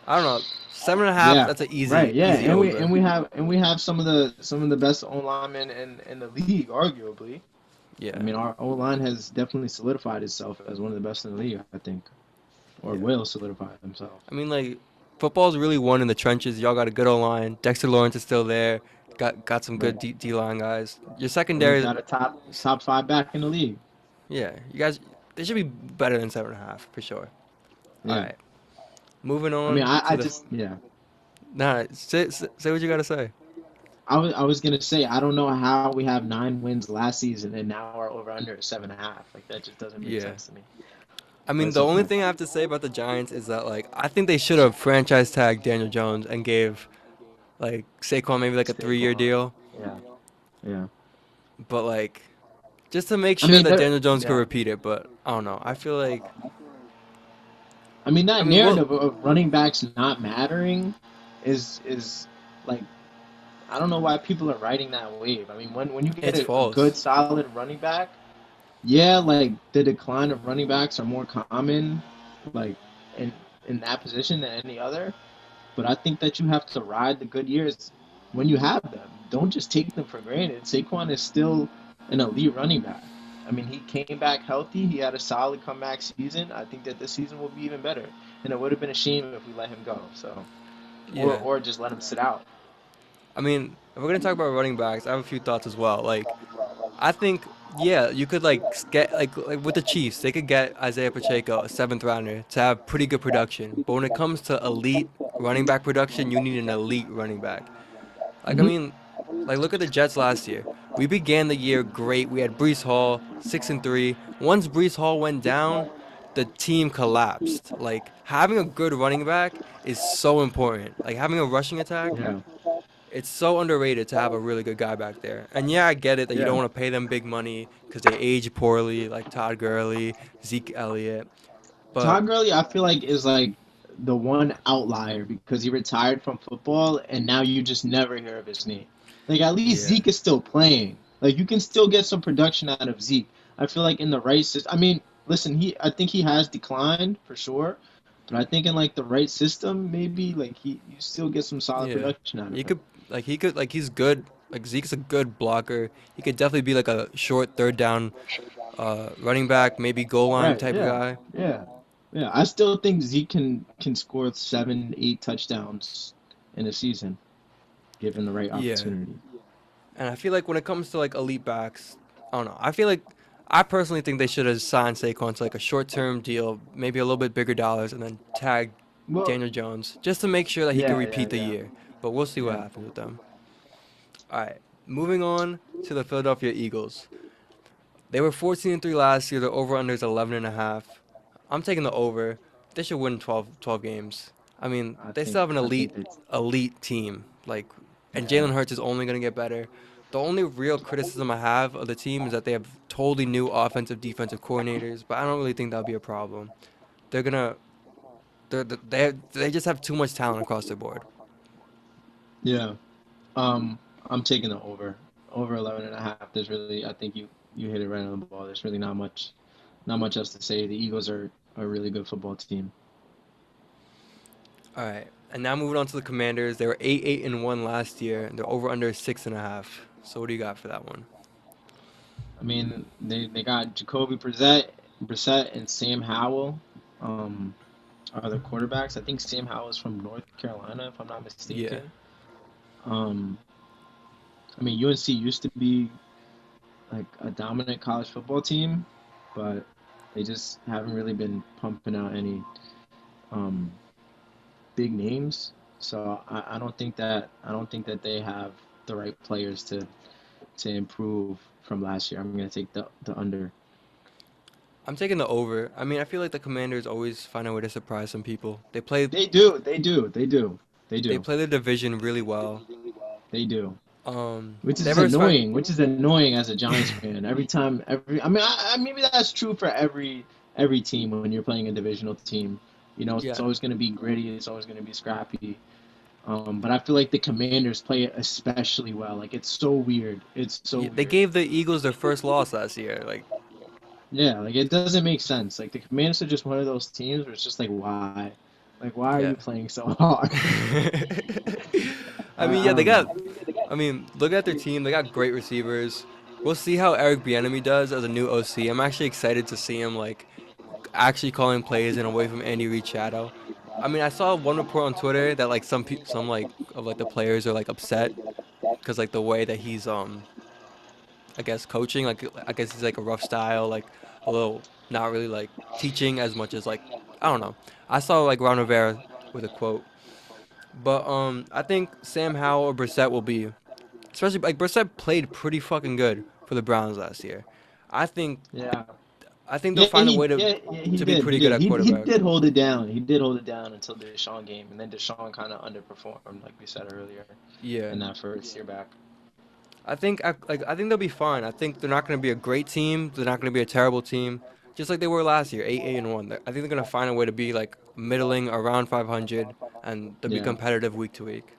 I don't know. 7.5. Yeah, That's an right. easy Yeah, easy over. and we have some of the best O linemen in the league, arguably. I Yeah. mean, our O line has definitely solidified itself as one of the best in the league, I think, or Yeah. will solidify themselves. I mean, like, football's really won in the trenches. Y'all got a good O line. Dexter Lawrence is still there. Got some good Right. D line guys. Your And we secondary, got a top five back in the league. yeah, you guys, they should be better than 7.5 for sure. All Yeah. right, moving I mean, on to I the. just yeah. Nah, say what you gotta say. I was gonna say I don't know how we have 9 wins last season and now our over under is 7.5. Like that just doesn't make Yeah. sense to me. I But mean, it's the only okay. thing I have to say about the Giants is that like I think they should have franchise tagged Daniel Jones and gave like Saquon maybe like a 3 year Saquon. deal, Yeah. Yeah. but like just to make I sure mean, that Daniel Jones could yeah. repeat it. But I don't know. I feel like I mean, I that mean, well, narrative of running backs not mattering is like I don't know why people are riding that wave. I mean, when you get it's a good false. solid running back, yeah, like the decline of running backs are more common, like in in that position than any other. But I think that you have to ride the good years when you have them. Don't just take them for granted. Saquon is still an elite running back. I mean, he came back healthy. He had a solid comeback season. I think that this season will be even better. And it would have been a shame if we let him go. So, Yeah. or just let him sit out. I mean, if we're gonna talk about running backs, I have a few thoughts as well. Like, I think, yeah, you could like get like with the Chiefs, they could get Isaiah Pacheco, a seventh rounder, to have pretty good production. But when it comes to elite running back production, you need an elite running back. Like, I Hmm. mean, like look at the Jets last year. We began the year great. We had Brees Hall, 6-3. Once Brees Hall went down, the team collapsed. Like having a good running back is so important. Like having a rushing attack, Yeah. it's so underrated to have a really good guy back there. And yeah, I get it that you don't Yeah. want to pay them big money because they age poorly, like Todd Gurley, Zeke Elliott. But Todd Gurley, I feel like is like the one outlier because he retired from football and now you just never hear of his name. Like at least yeah, Zeke is still playing. Like you can still get some production out of Zeke. I feel like in the right system. I mean, listen, I think he has declined for sure, but I think in like the right system, maybe like you still get some solid yeah, production out of he him. could he could like he's good. Like Zeke's a good blocker. He could definitely be like a short third down running back, maybe goal line Right? type of Yeah. guy. Yeah. Yeah. I still think Zeke can score 7, 8 touchdowns in a season given the right Yeah. opportunity. And I feel like when it comes to like elite backs, I don't know. I feel like I personally think they should have signed Saquon to like a short-term deal, maybe a little bit bigger dollars, and then tag Well, Daniel Jones just to make sure that he could yeah, yeah, repeat the yeah, year. But we'll see what yeah, happens with them. All right, moving on to the Philadelphia Eagles. They were 14-3 last year. The over/under is 11.5. I'm taking the over. They should win 12 games. I mean, they still have an I think elite that's elite team. Like, and yeah, Jalen Hurts is only gonna get better. The only real criticism I have of the team is that they have totally new offensive defensive coordinators, but I don't really think that'll be a problem. They're gonna they just have too much talent across the board. yeah. I'm taking the over 11.5. There's really, I think you hit it right on the ball. There's really not much else to say. The Eagles are a really good football team. All right, and now moving on to the Commanders. They were 8-1 last year, and they're over under 6.5. So what do you got for that one? I mean, they got Jacoby Brissett, and Sam Howell. Um, are the quarterbacks. I think Sam Howell is from North Carolina, if I'm not Yeah. mistaken. Um, I mean, UNC used to be like a dominant college football team, but they just haven't really been pumping out any um, big names. So I don't think that they have the right players to improve from last year. I'm gonna take the under. I'm taking the over. I mean, I feel like the Commanders always find a way to surprise some people. They play They do, they do, they do, they they do, play the division really well. they do. They were Which is annoying as a Giants fan. Every time, maybe that's true for every team when you're playing a divisional team. It's Yeah, always going to be gritty. It's always going to be scrappy. But I feel like the Commanders play it especially well. Like it's so weird. It's so yeah, they weird. gave the Eagles their first loss last year. Like, Yeah, like it doesn't make sense. Like the Commanders are just one of those teams where it's just like why, like why are yeah. you playing so hard? I mean, I yeah, they don't know. got. I mean, look at their team. They got great receivers. We'll see how Eric Bieniemy does as a new OC. I'm actually excited to see him like actually calling plays and away from Andy Reid's shadow. I mean, I saw one report on Twitter that like some like of like the players are like upset because like the way that he's I guess coaching, like I guess he's like a rough style, like a little not really like teaching as much as like I don't know. I saw like Ron Rivera with a quote, but I think Sam Howell or Brissett will be, especially like Brissett played pretty fucking good for the Browns last year. I think Yeah, I think they'll find a way yeah, he to be did, he pretty good did, at he quarterback. did hold it down. He did hold it down until the Deshaun game, and then Deshaun kind of underperformed, like we said earlier, Yeah. in that first year back. I think they'll be fine. I think they're not going to be a great team. They're not going to be a terrible team, just like they were last year, 8-1. I think they're going to find a way to be like middling around 500, and they'll be Yeah, competitive week to week.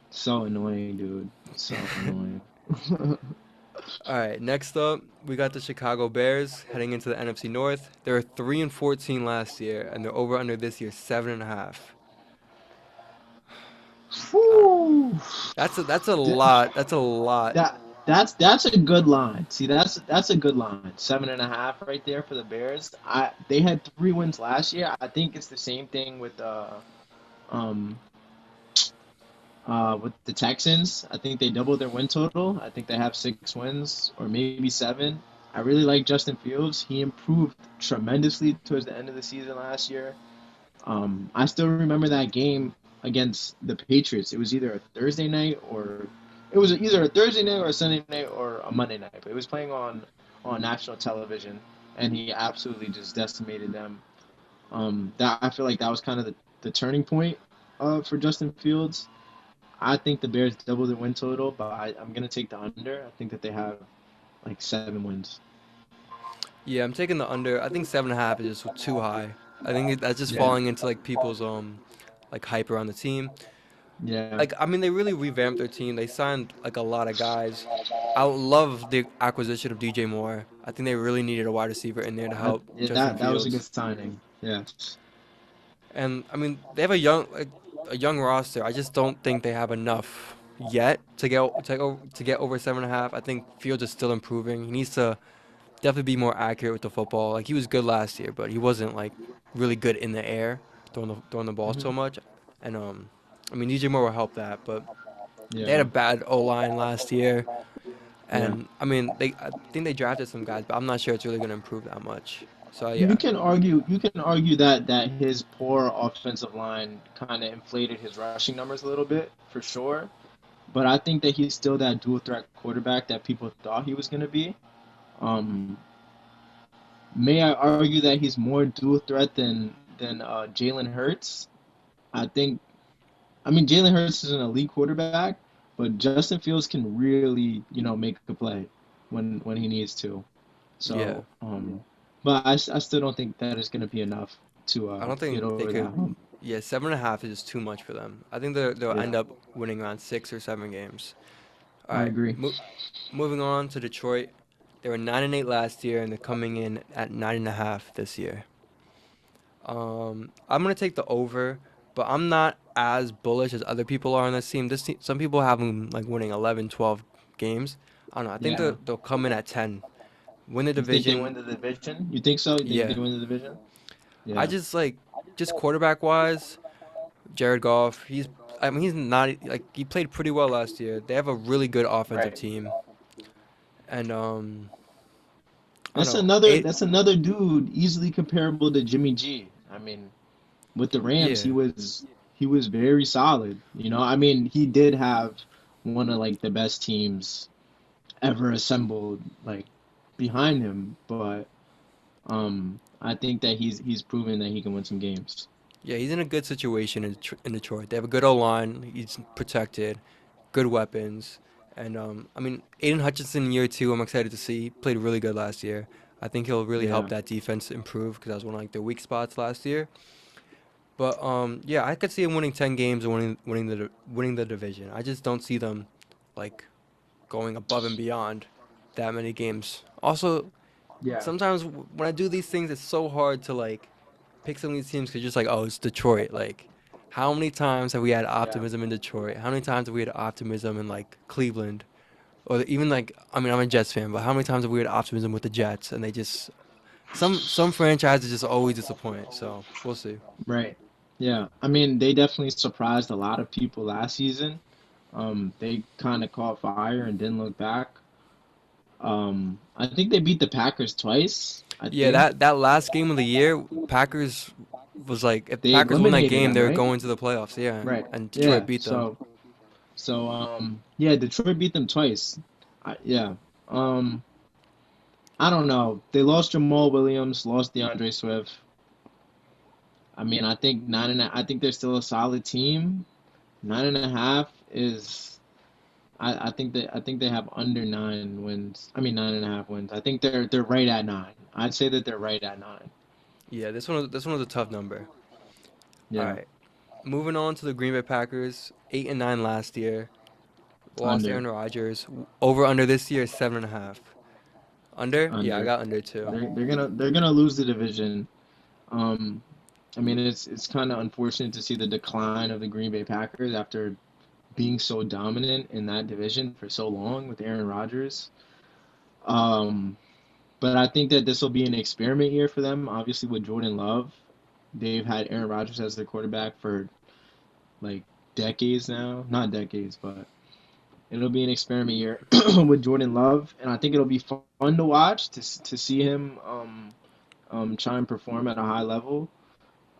so annoying, dude. So annoying. All right, next up we got the Chicago Bears heading into the NFC North. They were 3-14 last year, and they're over under this year 7.5. I don't know. Whew. That's a Th- lot. That's a lot. that's a good line. See, that's a good line. 7.5 right there for the Bears. They had 3 wins last year. I think it's the same thing um with the Texans. I think they doubled their win total. I think they have 6 wins or maybe seven. I really like Justin Fields. He improved tremendously towards the end of the season last year. I still remember that game against the Patriots. It was either a Thursday night or it was either a Thursday night or a Sunday night or a Monday night. But it was playing on national television, and he absolutely just decimated them. That I feel like that was kind of the turning point for Justin Fields. I think the Bears double their win total, but I'm gonna take the under. I think that they have like 7 wins. Yeah, I'm taking the under. I think 7.5 is just too high. I think that's just Yeah, falling into like people's like hype around the team. yeah. Like I mean, they really revamped their team. They signed like a lot of guys. I love the acquisition of DJ Moore. I think they really needed a wide receiver in there to help Yeah, Justin that was a good Fields. signing. Yes. And I mean, they have a young roster. I just don't think they have enough yet to get over 7.5. I think Fields is still improving. He needs to definitely be more accurate with the football. Like he was good last year, but he wasn't like really good in the air, throwing the ball so Hmm. much. And I mean DJ Moore will help that, but they had a Yeah. bad O line last year, Yeah. and I mean I think they drafted some guys, but I'm not sure it's really gonna improve that much. So You yeah, can argue that his poor offensive line kind of inflated his rushing numbers a little bit for sure. But I think that he's still that dual threat quarterback that people thought he was going to be. Um, may I argue that he's more dual threat than Jalen Hurts? I think. I mean, Jalen Hurts is an elite quarterback, but Justin Fields can really make a play when he needs to. yeah. So, but I still don't think that is going to be enough to I don't get think they over that could. hump. Yeah, 7.5 is just too much for them. I think they'll Yeah, end up winning around 6 or 7 games. All I right, agree. moving on to Detroit. They were 9-8 last year, and they're coming in at 9.5 this year. I'm gonna take the over, but I'm not as bullish as other people are on this team. Some people have them like winning 11, 12 games. I don't know. I think Yeah. they'll come in at 10, win the You think they division. win the division? You think so? You think they Yeah, win the division? I Yeah. just like just quarterback wise, Jared Goff. I mean he's not like he played pretty well last year. They have a really good offensive Right. team, and I don't That's know. another that's another dude easily comparable to Jimmy G. I mean, with the Rams, Yeah, he was very solid. I mean, he did have one of like the best teams ever assembled like behind him, but I think that he's proven that he can win some games. yeah, he's in a good situation in Detroit. They have a good O line. He's protected, good weapons, and I mean, Aiden Hutchinson in year two. I'm excited to see. He played really good last year. I think he'll really help Yeah. that defense improve because that was one of like their weak spots last year. But yeah, I could see him winning 10 games and winning the division. I just don't see them like going above and beyond that many games. Also, Yeah, sometimes when I do these things, it's so hard to like pick some of these teams because just like, oh, it's Detroit. Like, how many times have we had yeah, optimism in Detroit? How many times have we had optimism in like Cleveland? Or even like, I mean, I'm a Jets fan, but how many times have we had optimism with the Jets and they just some franchises just always disappoint. So we'll see. right. Yeah, I mean, they definitely surprised a lot of people last season. They kind of caught fire and didn't look back. I think they beat the Packers twice. I Yeah, think that last game of the year, Packers was like if they Packers won that eliminated game, them, they were right? going to the playoffs. Yeah, Right. and Detroit Yeah. beat them. Yeah, Detroit beat them twice. Yeah. Um, I don't know. They lost Jamal Williams, lost DeAndre Swift. I mean, I think I think they're still a solid team. 9.5 is. I think they have under 9 wins. I mean, 9.5 wins. I think they're right at 9. I'd say that they're right at 9. Yeah, this one was a tough number. All Yeah. right, moving on to the Green Bay Packers, 8-9 last year. Lost Under. Aaron Rodgers. Over under this year is 7.5. Under? Yeah, I Under. got under too. They're gonna lose the division. Um, I mean, it's kind of unfortunate to see the decline of the Green Bay Packers after being so dominant in that division for so long with Aaron Rodgers. Um, but I think that this will be an experiment year for them. Obviously, with Jordan Love, they've had Aaron Rodgers as their quarterback for like decades now. Not decades, but it'll be an experiment year with Jordan Love, and I think it'll be fun to watch to see him try and perform at a high level.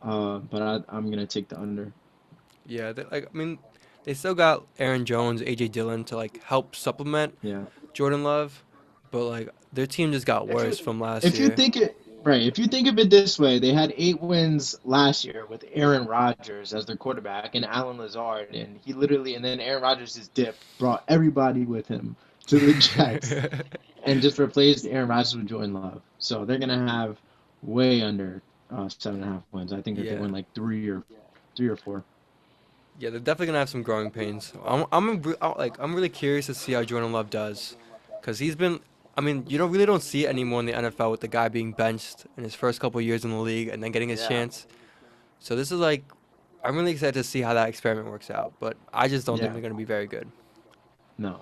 But I'm gonna take the under. Yeah, like I mean, they still got Aaron Jones, AJ Dillon to like help supplement Yeah. Jordan Love, but like their team just got If you worse from last if you year. think it right, if you think of it this way, they had 8 wins last year with Aaron Rodgers as their quarterback and Alan Lazard, and he literally and then Aaron Rodgers just dipped, brought everybody with him to the Jets, and just replaced Aaron Rodgers with Jordan Love. So they're gonna have way under 7.5 wins. I think that they Yeah. win like three or four. Yeah, they're definitely gonna have some growing pains. I'm really curious to see how Jordan Love does, because he's been. I mean, you don't really don't see it anymore in the NFL with the guy being benched in his first couple years in the league and then getting his Yeah. chance. So this is like, I'm really excited to see how that experiment works out. But I just don't think Yeah. they're gonna be very good. No.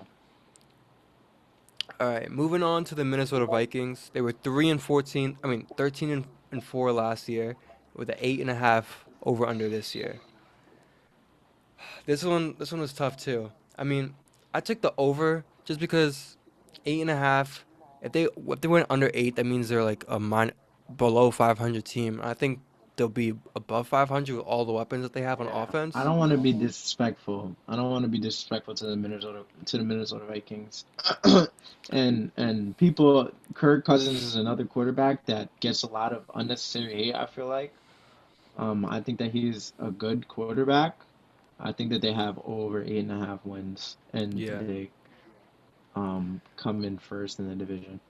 All right, moving on to the Minnesota Vikings. They were 3-14. I mean, 13 and 4 last year, with an 8.5 over under this year. This one was tough too. I mean, I took the over just because 8.5. If they went under 8, that means they're like below 500 team. I think they'll be above 500 with all the weapons that they have on Yeah, I offense. don't want to be disrespectful. I don't want to be disrespectful to the Minnesota Vikings. And people, Kirk Cousins is another quarterback that gets a lot of unnecessary hate, I feel like. I think that he's a good quarterback. I think that they have over 8.5 wins, and Yeah, they come in first in the division.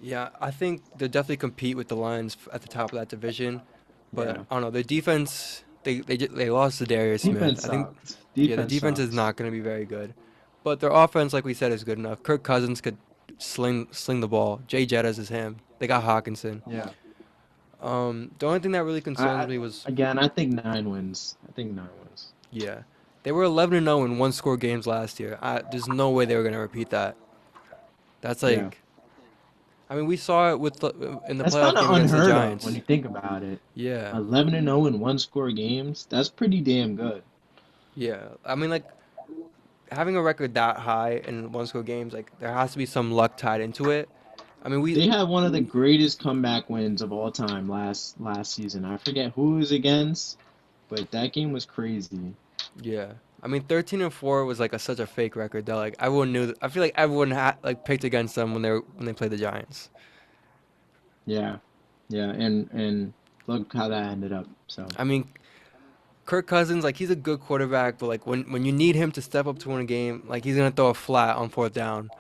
yeah. I think they'll definitely compete with the Lions at the top of that division. But Yeah, I don't know. Their defense, they lost to Darius Smith. defense I think, sucks. yeah, the Defense defense is sucks. not going to be very good. But their offense, like we said, is good enough. Kirk Cousins could sling the ball. Jay Jettas is him. They got Hawkinson. Yeah. The only thing that really I, concerns I me was, again, I think 9 wins. I think 9 wins. yeah, they were 11-0 in one score games last year. There's no way they were going to repeat that. That's Yeah. like, I mean, we saw it in the That's playoff kind of game against the unheard of when Giants. you think about it. Yeah, 11-0 in one score games. That's pretty damn good. yeah. I mean, like having a record that high in one score games, like there has to be some luck tied into it. I mean, They had one of the greatest comeback wins of all time last season. I forget who it was against, but that game was crazy. yeah. I mean, 13-4 was like such a fake record that like everyone knew. I feel like everyone had like picked against them when they played the Giants. Yeah. Yeah, and look how that ended up. So, I mean, Kirk Cousins, like he's a good quarterback, but like when you need him to step up to win a game, like he's gonna throw a flat on fourth down.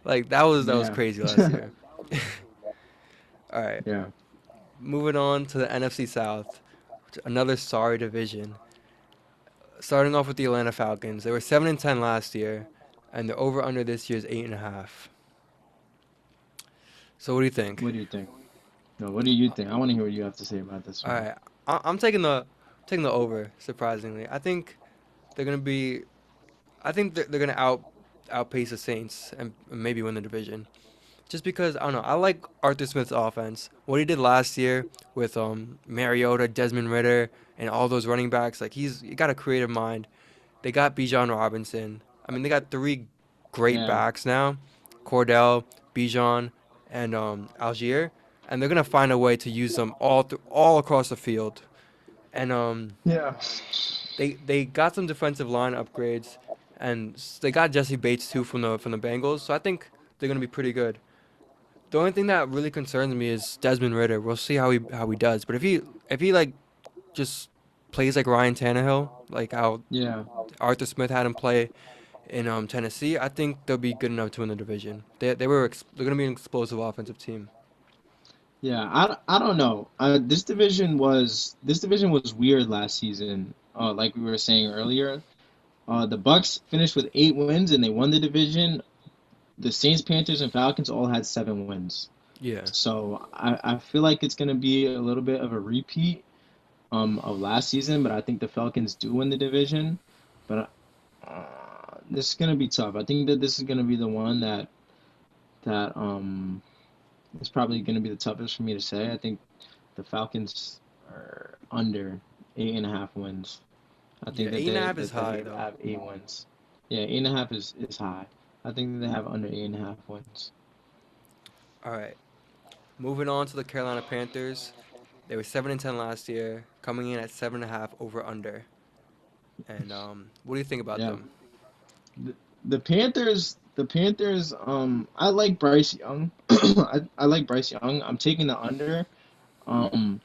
Like that was yeah. crazy last year. All right, Yeah. moving on to the NFC South, another sorry division. Starting off with the Atlanta Falcons, they were 7-10 last year, and the over under this year is 8.5. So what do you think? What do you think? No, what do you think? I want to hear what you have to say about this All one. right, I'm taking the over. Surprisingly, I think they're gonna be. I think they're gonna outpace the Saints and maybe win the division. Just because I don't know, I like Arthur Smith's offense. What he did last year with Mariota, Desmond Ritter, and all those running backs, like he got a creative mind. They got Bijan Robinson. I mean, they got three great Yeah. backs now: Cordell, Bijan, and Algier, and they're gonna find a way to use them all across the field. And Yeah. they got some defensive line upgrades, and they got Jesse Bates too from the Bengals. So I think they're gonna be pretty good. The only thing that really concerns me is Desmond Ritter. We'll see how he does. But if he like just plays like Ryan Tannehill, like how Yeah. Arthur Smith had him play in Tennessee, I think they'll be good enough to win the division. They're gonna be an explosive offensive team. Yeah. I don't know. This division was weird last season. Like we were saying earlier. The Bucks finished with 8 wins and they won the division. The Saints, Panthers, and Falcons all had 7 wins. Yeah, So I feel like it's gonna be a little bit of a repeat of last season, but I think the Falcons do win the division. But this is gonna be tough. I think that this is gonna be the one that is probably gonna be the toughest for me to say. I think the Falcons are under 8.5 wins. I yeah. think that Eight and a they half is that they high though. have 8 wins. Yeah, 8.5 is high. I think that they have under 8.5 wins. All right, moving on to the Carolina Panthers. They were 7-10 last year, coming in at 7.5 over under. And what do you think about Yeah. them? The Panthers, I like Bryce Young. I like Bryce Young. I'm taking the under. Um,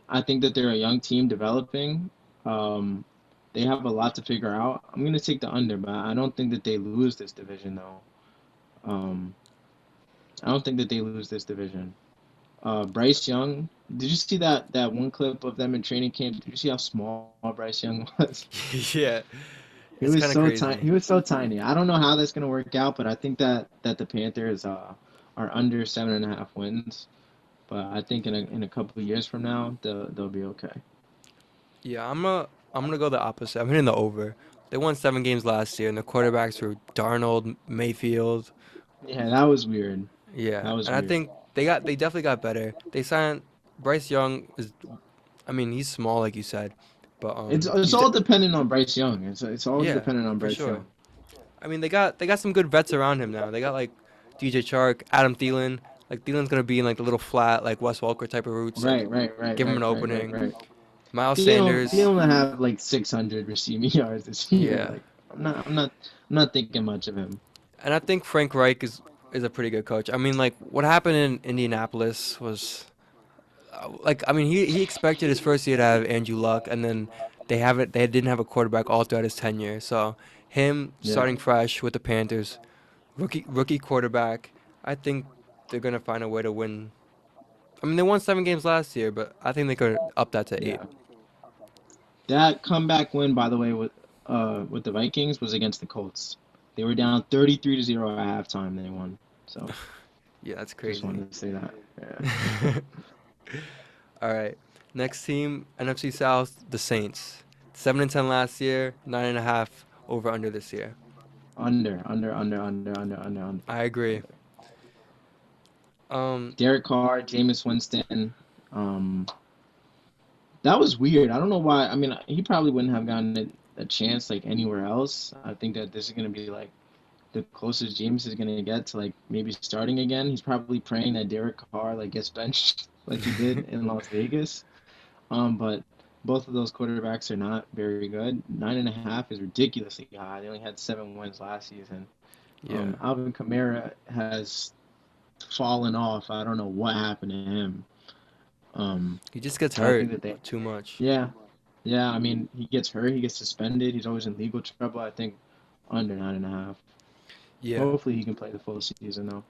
I think that they're a young team developing. Um, they have a lot to figure out. I'm gonna take the under, but I don't think that they lose this division though. Um, I don't think that they lose this division. Bryce Young, did you see that one clip of them in training camp? Did you see how small Bryce Young was? Yeah, He it's was kind of so tiny. crazy. He was so tiny. I don't know how that's gonna work out, but I think that the Panthers are under 7.5 wins. But I think in a couple of years from now, they'll be okay. Yeah, I'm gonna go the opposite. I'm hitting the over. They won 7 games last year, and the quarterbacks were Darnold, Mayfield. Yeah, that was weird. Yeah, That was and I weird. think they definitely got better. They signed Bryce Young is, I mean, he's small like you said, but It's he's all dependent on Bryce Young. It's all yeah, dependent on for Bryce sure. Young. I mean, they got some good vets around him now. They got like DJ Chark, Adam Thielen. Like Thielen's gonna be in like the little flat like Wes Welker type of routes. Like Right, right, right, give him an right, right, right, opening. right. Miles Thielen Sanders. will have like 600 receiving yards this year. Yeah, Like I'm not thinking much of him. and I think Frank Reich is a pretty good coach. I mean, like what happened in Indianapolis was like I mean he expected his first year to have Andrew Luck, and then they didn't have a quarterback all throughout his tenure. So him Yeah, starting fresh with the Panthers, rookie quarterback, I think they're gonna find a way to win. I mean they won 7 games last year, but I think they could up that to eight. yeah. That comeback win, by the way, with the Vikings was against the Colts. They were down 33-0 at halftime. They won. So Yeah, that's just crazy. wanted to say that. Yeah. All right, next team NFC South, the Saints. 7-10 last year, 9.5 over under this year. Under, under, under, under, under, under, under, I agree. under. Um, Derek Carr, Jameis Winston. Um, that was weird. I don't know why. I mean, he probably wouldn't have gotten a chance like anywhere else. I think that this is gonna be like the closest James is gonna get to like maybe starting again. He's probably praying that Derek Carr like gets benched like he did in Las Vegas. But both of those quarterbacks are not very good. 9.5 is ridiculously high. They only had 7 wins last season. yeah. Alvin Kamara has fallen off. I don't know what happened to him. He just gets But I hurt think that they, too much. yeah, yeah. I mean, he gets hurt. He gets suspended. He's always in legal trouble. I think under 9.5. Yeah. Hopefully, he can play the full season though.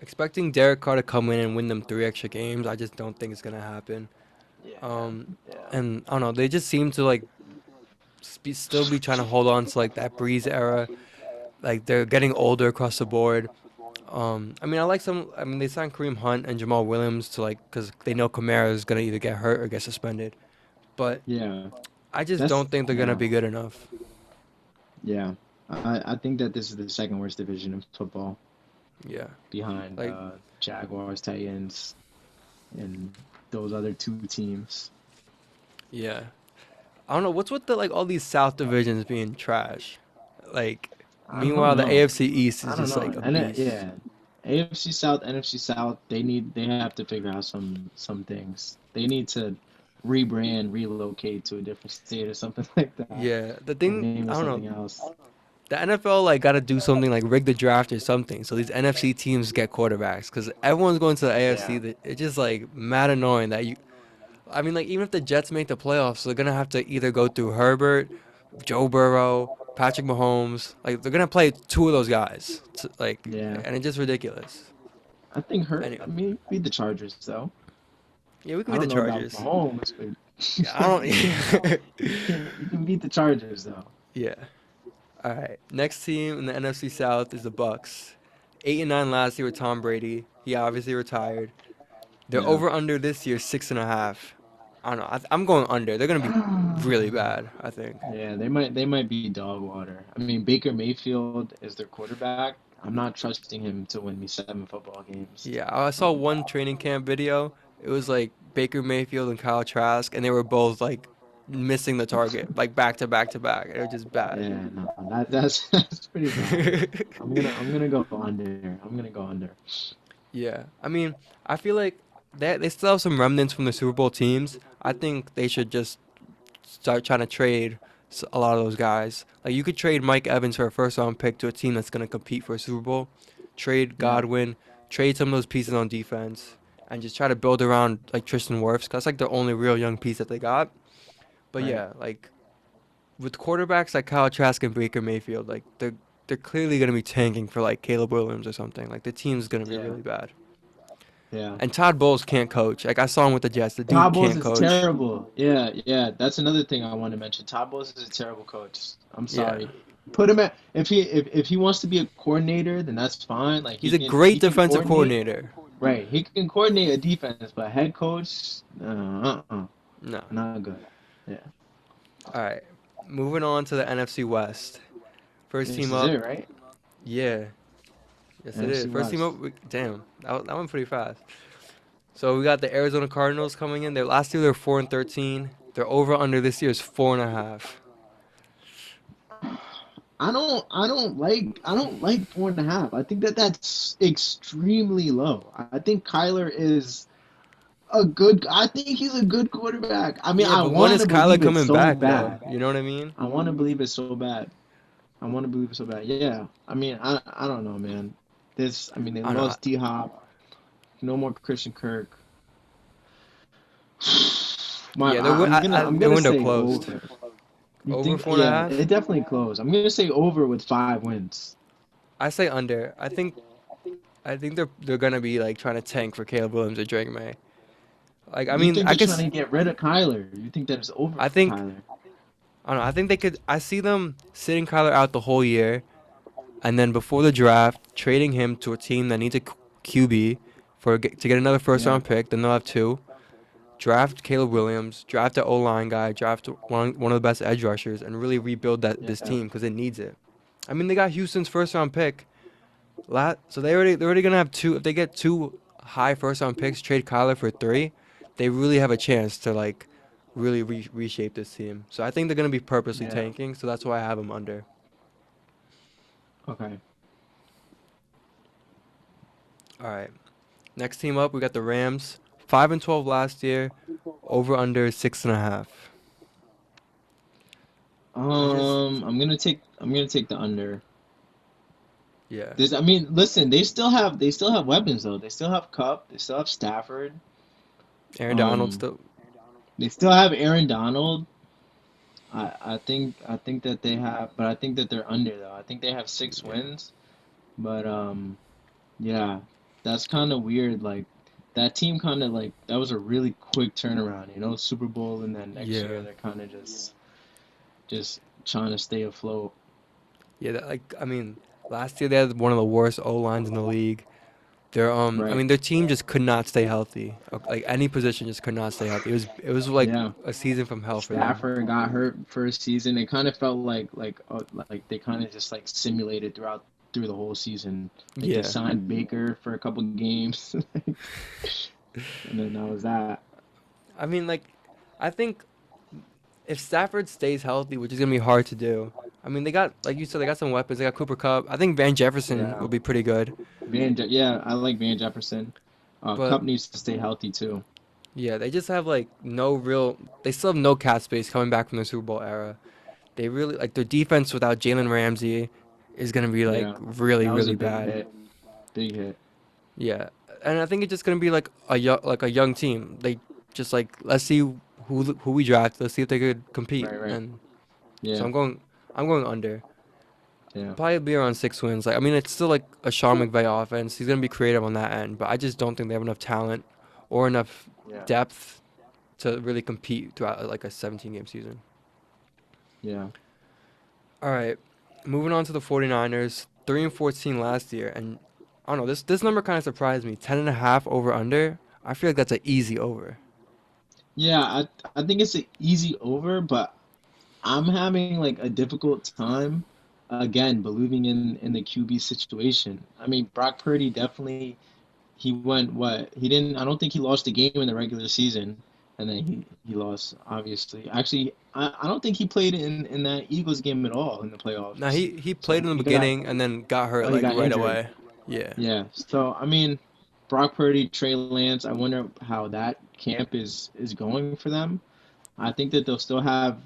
expecting Derek Carr to come in and win them 3 extra games, I just don't think it's gonna happen. Yeah, Um, yeah, and I don't know, they just seem to like still be trying to hold on to like that Breeze era. Like they're getting older across the board. I mean, I like some. I mean, they signed Kareem Hunt and Jamal Williams to like because they know Kamara is gonna either get hurt or get suspended. But yeah. I just That's don't think they're gonna yeah, be good enough. yeah. I think that this is the second worst division in football Yeah, behind like Jaguars, Titans, and those other two teams. yeah. I don't know what's with the like all these South divisions being trash. Like, I don't meanwhile the know. AFC East is I don't just know. like a And beast. yeah, AFC South, NFC South, they have to figure out some things. They need to rebrand, relocate to a different state or something like that, Yeah, the or thing name I it don't something know. else. The NFL like got to do something like rig the draft or something so these NFC teams get quarterbacks because everyone's going to the AFC. Yeah, It's just like mad annoying that you. I mean, like even if the Jets make the playoffs, they're gonna have to either go through Herbert, Joe Burrow, Patrick Mahomes. Like they're gonna play two of those guys. yeah. And it's just ridiculous. I think her. I Anyway, mean, beat the Chargers though. yeah, we could I be the don't know about Chargers. Mahomes, but Yeah, I you can't. don't. You can beat the Chargers though. Yeah. All right. Next team in the NFC South is the Bucks. 8-9 last year with Tom Brady. He obviously retired. They're Yeah. over under this year 6.5. I don't know. I'm going under. They're gonna be really bad. I think. Yeah, they might be dog water. I mean, Baker Mayfield is their quarterback. I'm not trusting him to win me 7 football games. Yeah, I saw one training camp video. It was like Baker Mayfield and Kyle Trask, and they were both like missing the target, like back to back to back. It was just bad. Yeah, no, that's that's pretty bad. I'm gonna go under. I'm gonna go under. Yeah, I mean, I feel like they still have some remnants from the Super Bowl teams. I think they should just start trying to trade a lot of those guys. Like you could trade Mike Evans for a first round pick to a team that's going to compete for a Super Bowl. Trade Yeah, Godwin, trade some of those pieces on defense, and just try to build around like Tristan Wirfs. 'Cause that's like the only real young piece that they got. But right. yeah, like with quarterbacks like Kyle Trask and Baker Mayfield, like they're clearly going to be tanking for like Caleb Williams or something. Like the team's going to be Yeah, really bad. yeah. And Todd Bowles can't coach. Like I saw him with the Jets. The dude Todd Bowles can't is coach. terrible. Yeah, yeah. That's another thing I want to mention. Todd Bowles is a terrible coach. I'm Yeah. sorry. Put him at if he wants to be a coordinator, then that's fine. Like He's a he great can defensive coordinate. coordinator. Right. He can coordinate a defense, but head coach, No. not good. Yeah. All right. Moving on to the NFC West. First This team is up. it, right? Yeah. Yes, it is. NFC First team West. up. Damn. That went pretty fast. So we got the Arizona Cardinals coming in. Their last year they're 4-13. Their over under this year is 4.5. I don't like 4.5. I think that that's extremely low. I think Kyler is a good. I think he's a good quarterback. I mean, Yeah, I but when want is to Kyler believe it's coming so back though? bad. You know what I mean? I want to believe it's so bad. I want to believe it's so bad. Yeah. I mean, I don't know, man. I mean, they I don't know. lost D Hop. No more Christian Kirk. Yeah, I'm their gonna window say closed. over. You Over think? four and a Yeah, half. it definitely closed. I'm gonna say over with 5 wins. I say under. I think they're gonna be like trying to tank for Caleb Williams or Drake May. Like I You mean, think they're trying to get rid of Kyler? You think that it's over I for think Kyler? I don't know. I think they could. I see them sitting Kyler out the whole year, and then before the draft, trading him to a team that needs a QB to get another first Yeah, round pick. Then they'll have two. Draft Caleb Williams, draft an O line guy, draft one of the best edge rushers, and really rebuild this yeah, team because it needs it. I mean, they got Houston's first round pick. So they're already gonna have two. If they get two high first round picks, trade Kyler for three, they really have a chance to like really reshape this team. So I think they're gonna be purposely yeah. tanking. So that's why I have them under. Okay. All right. Next team up, we got the Rams. 5-12 last year. Over under 6.5. I just I'm gonna take the under. yeah. I mean, listen, they still have weapons though. They still have Cup. They still have Stafford. Aaron Donald Um, still. they still have Aaron Donald. I think that they have, but I think that they're under though. I think they have six Yeah. wins. But yeah. that's kind of weird. Like that team kind of like that was a really quick turnaround, Super Bowl and then next year Yeah. they're kind of just trying to stay afloat. Yeah, like I mean, last year they had one of the worst O lines in the league. I Right. mean, their team just could not stay healthy. Like any position just could not stay healthy. It was like Yeah. a season from hell for them. Stafford got hurt first season. It kind of felt like they kind of just like simulated through the whole season. Like they Yeah. signed Baker for a couple games, and then that was that. I mean, like, I think if Stafford stays healthy, which is gonna be hard to do. I mean, they got like you said, they got some weapons. They got Cooper Cup. I think Van Jefferson Yeah. will be pretty good. Yeah, I like Van Jefferson. But Cup needs to stay healthy too. yeah, they just have like no real. They still have no cap space coming back from the Super Bowl era. They really like their defense without Jalen Ramsey is gonna be like Yeah, really that was a really big bad. hit. Big hit. Yeah, and I think it's just gonna be like a young team. They just like let's see who we draft. Let's see if they could compete. Right, right. And so Yeah, I'm going under. yeah, Probably be around 6 wins. Like I mean, it's still like a Sean McVay offense. He's gonna be creative on that end, but I just don't think they have enough talent or enough yeah, depth to really compete throughout like a 17 game season. yeah. All right, moving on to the 49ers. 3-14 last year, and I don't know. This number kind of surprised me. 10.5 over under. I feel like that's an easy over. Yeah, I think it's an easy over, but I'm having like a difficult time again believing in the QB situation. I mean, Brock Purdy definitely he went what? He didn't I don't think he lost a game in the regular season and then he lost obviously. Actually, I don't think he played in that Eagles game at all in the Now playoffs. he played So in the he got beginning and then got hurt he like got right injured. away. Yeah. Yeah. So I mean, Brock Purdy, Trey Lance, I wonder how that camp is going for them. I think that they'll still have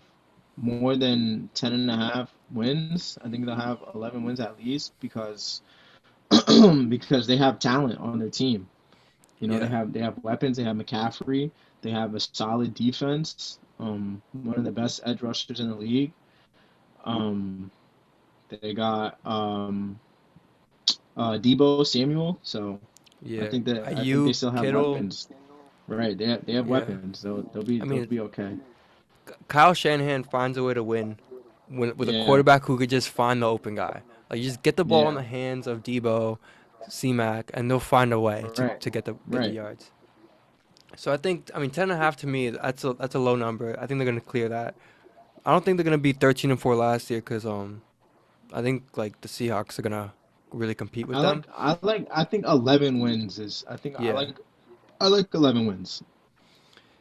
more than 10 and a half wins. I think they'll have 11 wins at least because because they have talent on their team. They Yeah. have weapons. They have McCaffrey. They have a solid defense. One of the best edge rushers in the league. Um, they got Debo Samuel. So Yeah. I think they Ayuk, still have Kittle. weapons. Right. They have Yeah. weapons. I They'll mean, be okay. Kyle Shanahan finds a way to win with a Yeah. quarterback who could just find the open guy. Like you just get the ball in Yeah. the hands of Debo, C-Mac, and they'll find a way to, Right. to get the Right. yards. So I mean 10.5 to me that's a low number. I think they're gonna clear that. I don't think they're gonna be 13-4 last year because I think like the Seahawks are gonna really compete with them. I think 11 wins is I think Yeah. I like 11 wins.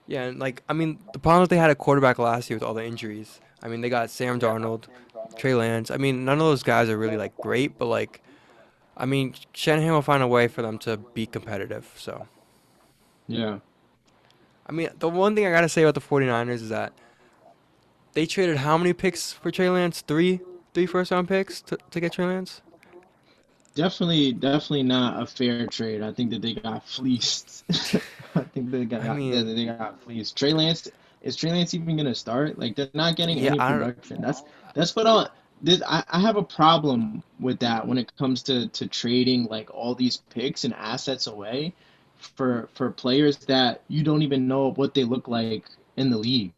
Yeah, and like I mean, the problem is they had a quarterback last year with all the injuries. I mean, they got Sam Yeah. Darnold, Trey Lance. I mean, none of those guys are really like great, but like I mean, Shanahan will find a way for them to be competitive. So, Yeah. I mean, the one thing I got to say about the 49ers is that they traded how many picks for Trey Lance? Three first round picks to get Trey Lance? Definitely not a fair trade. I think that they got fleeced. I think I mean, they got fleeced. Trey Lance even gonna start? Like they're not getting yeah, any I don't production. That's what I have a problem with that when it comes to trading like all these picks and assets away for players that you don't even know what they look like in the league,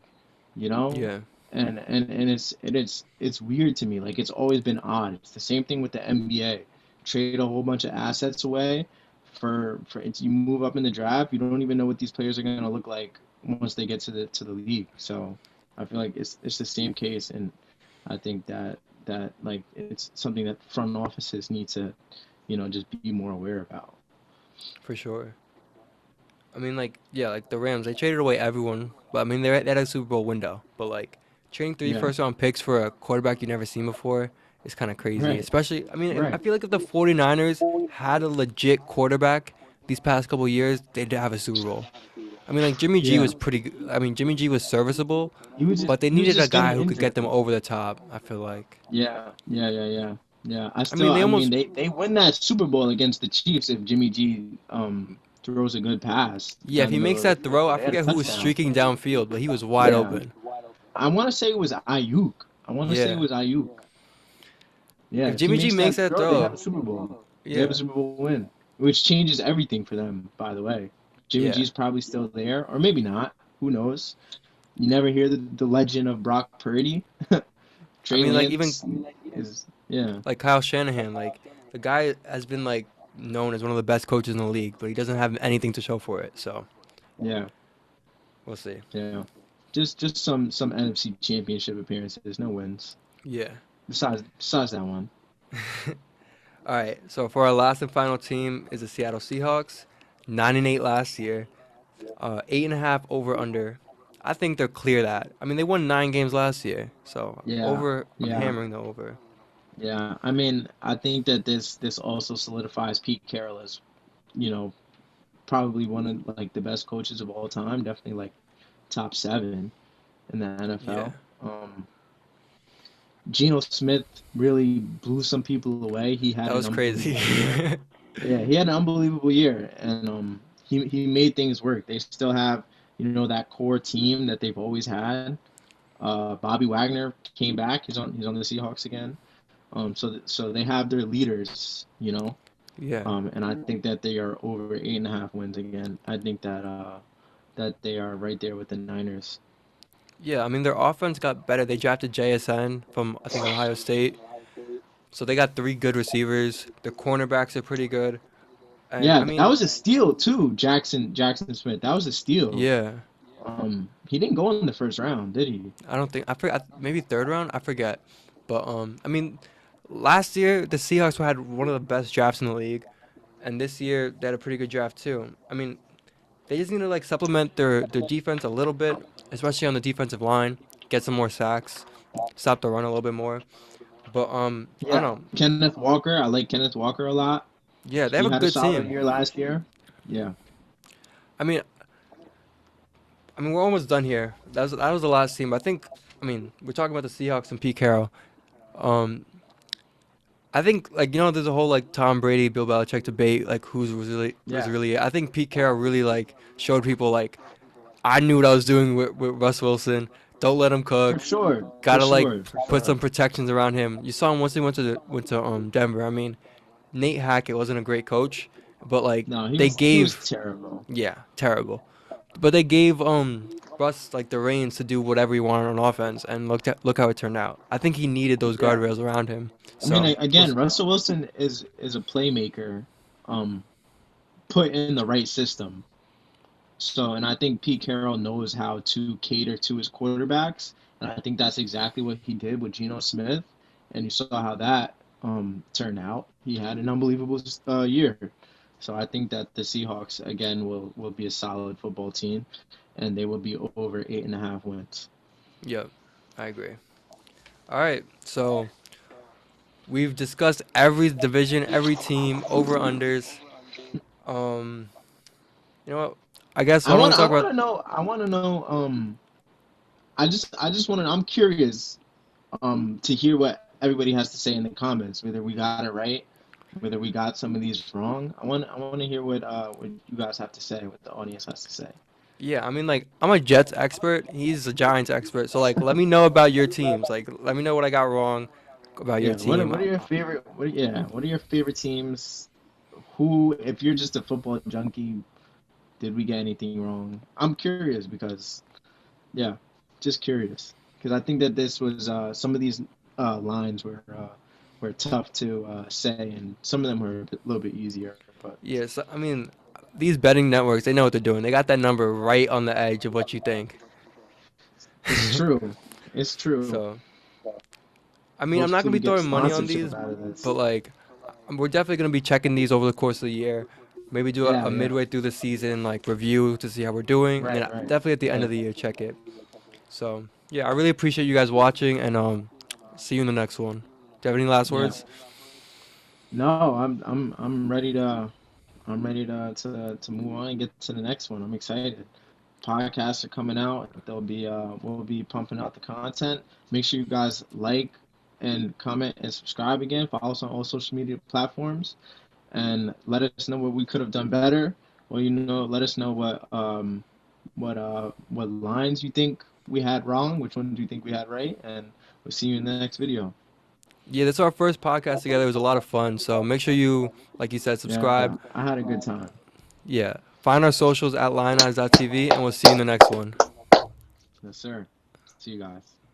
you know? yeah, And it's weird to me. Like it's always been odd. It's the same thing with the NBA. Trade a whole bunch of assets away for you move up in the draft. You don't even know what these players are going to look like once they get to the league. So I feel like it's the same case, and I think that like it's something that front offices need to just be more aware about. for sure. I mean, like, yeah, like the Rams, they traded away everyone, but I mean, they had a Super Bowl window. But like, trading three Yeah. first round picks for a quarterback you've never seen before is kind of crazy. Right. Especially, I mean, I Right. feel like if the 49ers had a legit quarterback these past couple years, they'd have a Super Bowl. I mean, like Jimmy G Yeah. was pretty. I mean, Jimmy G was serviceable, but they He was needed a just guy getting who could get injured. them over the top. I feel like. Yeah, yeah. I mean, they I mean, almost. they win that Super Bowl against the Chiefs if Jimmy G throws a good pass Yeah, if down he the middle makes of the that field. throw, I They had a forget who was touchdown. streaking downfield, but he was wide Yeah, open. I want to say it was Ayuk. I want to say it Yeah. was Ayuk. Yeah, If if he Jimmy G makes makes that that throw, they have throw, a Super Bowl. They have a yeah. Super Bowl win. which changes everything for them. By the way, Jimmy Yeah. G's probably still there, or maybe not. Who knows? You never hear the legend of Brock Purdy. I Trey mean, like even Lance is yeah, like Kyle Shanahan, like the guy has been like known as one of the best coaches in the league, but he doesn't have anything to show for it. So yeah, we'll see. yeah. Just some NFC Championship appearances, no wins. Yeah. Besides that one. All right. So for our last and final team is the Seattle Seahawks, 9-8 last year, 8.5 over under. I think they'll clear that. I mean, they won 9 games last year, so Yeah, over. I'm yeah, hammering the over. yeah. I mean, I think that this also solidifies Pete Carroll as, you know, probably one of like the best coaches of all time. Definitely like top seven in the Yeah, NFL. Geno Smith really blew some people away. He had that an was crazy. unbelievable year. Yeah, he had an unbelievable year, and he made things work. They still have that core team that they've always had. Bobby Wagner came back. He's on the Seahawks again. So they have their leaders, Yeah. and I think that they are over 8.5 wins again. I think that they are right there with the Niners. Yeah, I mean their offense got better. They drafted JSN from I think Ohio State. So they got three good receivers. Their cornerbacks are pretty good. And I Yeah, that mean, was a steal too, Jackson Smith. That was a steal. yeah. He didn't go in the first round, did he? I don't think I forgot maybe third round, I forget. But I mean last year the Seahawks had one of the best drafts in the league and this year they had a pretty good draft too. I mean, they just need to like supplement their defense a little bit, especially on the defensive line, get some more sacks, stop the run a little bit more. But I don't Yeah, know. Kenneth Walker. I like Kenneth Walker a lot. Yeah, they have He a had a good solid team. year last year. Yeah, I mean, we're almost done here. That was the last team. I think. I mean, we're talking about the Seahawks and Pete Carroll. Um, I think like there's a whole like Tom Brady, Bill Belichick debate like who's was yeah, really. I think Pete Carroll really like showed people like I knew what I was doing with Russ Wilson. Don't let him for cook. sure, for Gotta like sure, for put sure. some protections around him. You saw him once he went to Denver. I mean, Nate Hackett wasn't a great coach, but like No, he they was gave terrible. yeah terrible. But they gave Russ like the reins to do whatever he wanted on offense, and look how it turned out. I think he needed those Yeah, guardrails around him. I mean, So again, Russell Wilson is a playmaker, um, put in the right system. So, and I think Pete Carroll knows how to cater to his quarterbacks, and I think that's exactly what he did with Geno Smith, and you saw how that turned out. He had an unbelievable year. So I think that the Seahawks again will be a solid football team, and they will be over 8.5 wins. yep, I agree. All right, so we've discussed every division, every team, over unders. Um, you know what? I guess I why don't we want I talk want about to know I want to know I just want to I'm curious to hear what everybody has to say in the comments, whether we got it right, whether we got some of these wrong. I want to hear what you guys have to say, what the audience has to say. yeah, I mean, like, I'm a Jets expert. He's a Giants expert. So, like, let me know about your teams. Like, let me know what I got wrong about your Yeah, what are, team. what are your favorite what are your favorite teams? Who, if you're just a football junkie, did we get anything wrong? I'm curious because yeah, just curious because I think that this was some of these lines were tough to say, and some of them were a little bit easier. But Yes, I mean, these betting networks, they know what they're doing. They got that number right on the edge of what you think. it's true, it's true. So, I mean, I'm not Hopefully, going we to be get throwing money on sponsorship these, out of this. but, like, we're definitely going to be checking these over the course of the year. Maybe do Yeah, a yeah. midway through the season, like, review to see how we're doing. And Right, then right. definitely at the end Yeah, of the year, check it. So, yeah, I really appreciate you guys watching, and see you in the next one. Do you have any last yeah. words? No, I'm ready to move on and get to the next one. I'm excited. Podcasts are coming out. We'll be pumping out the content. Make sure you guys like and comment and subscribe again. Follow us on all social media platforms and let us know what we could have done better. Well, let us know what lines you think we had wrong, which one do you think we had right, and we'll see you in the next video. Yeah, this is our first podcast together. It was a lot of fun. So make sure you, like you said, Yeah, subscribe. I had a good time. Yeah. Find our socials at lioneyes.tv, and we'll see you in the next one. Yes, sir. See you guys.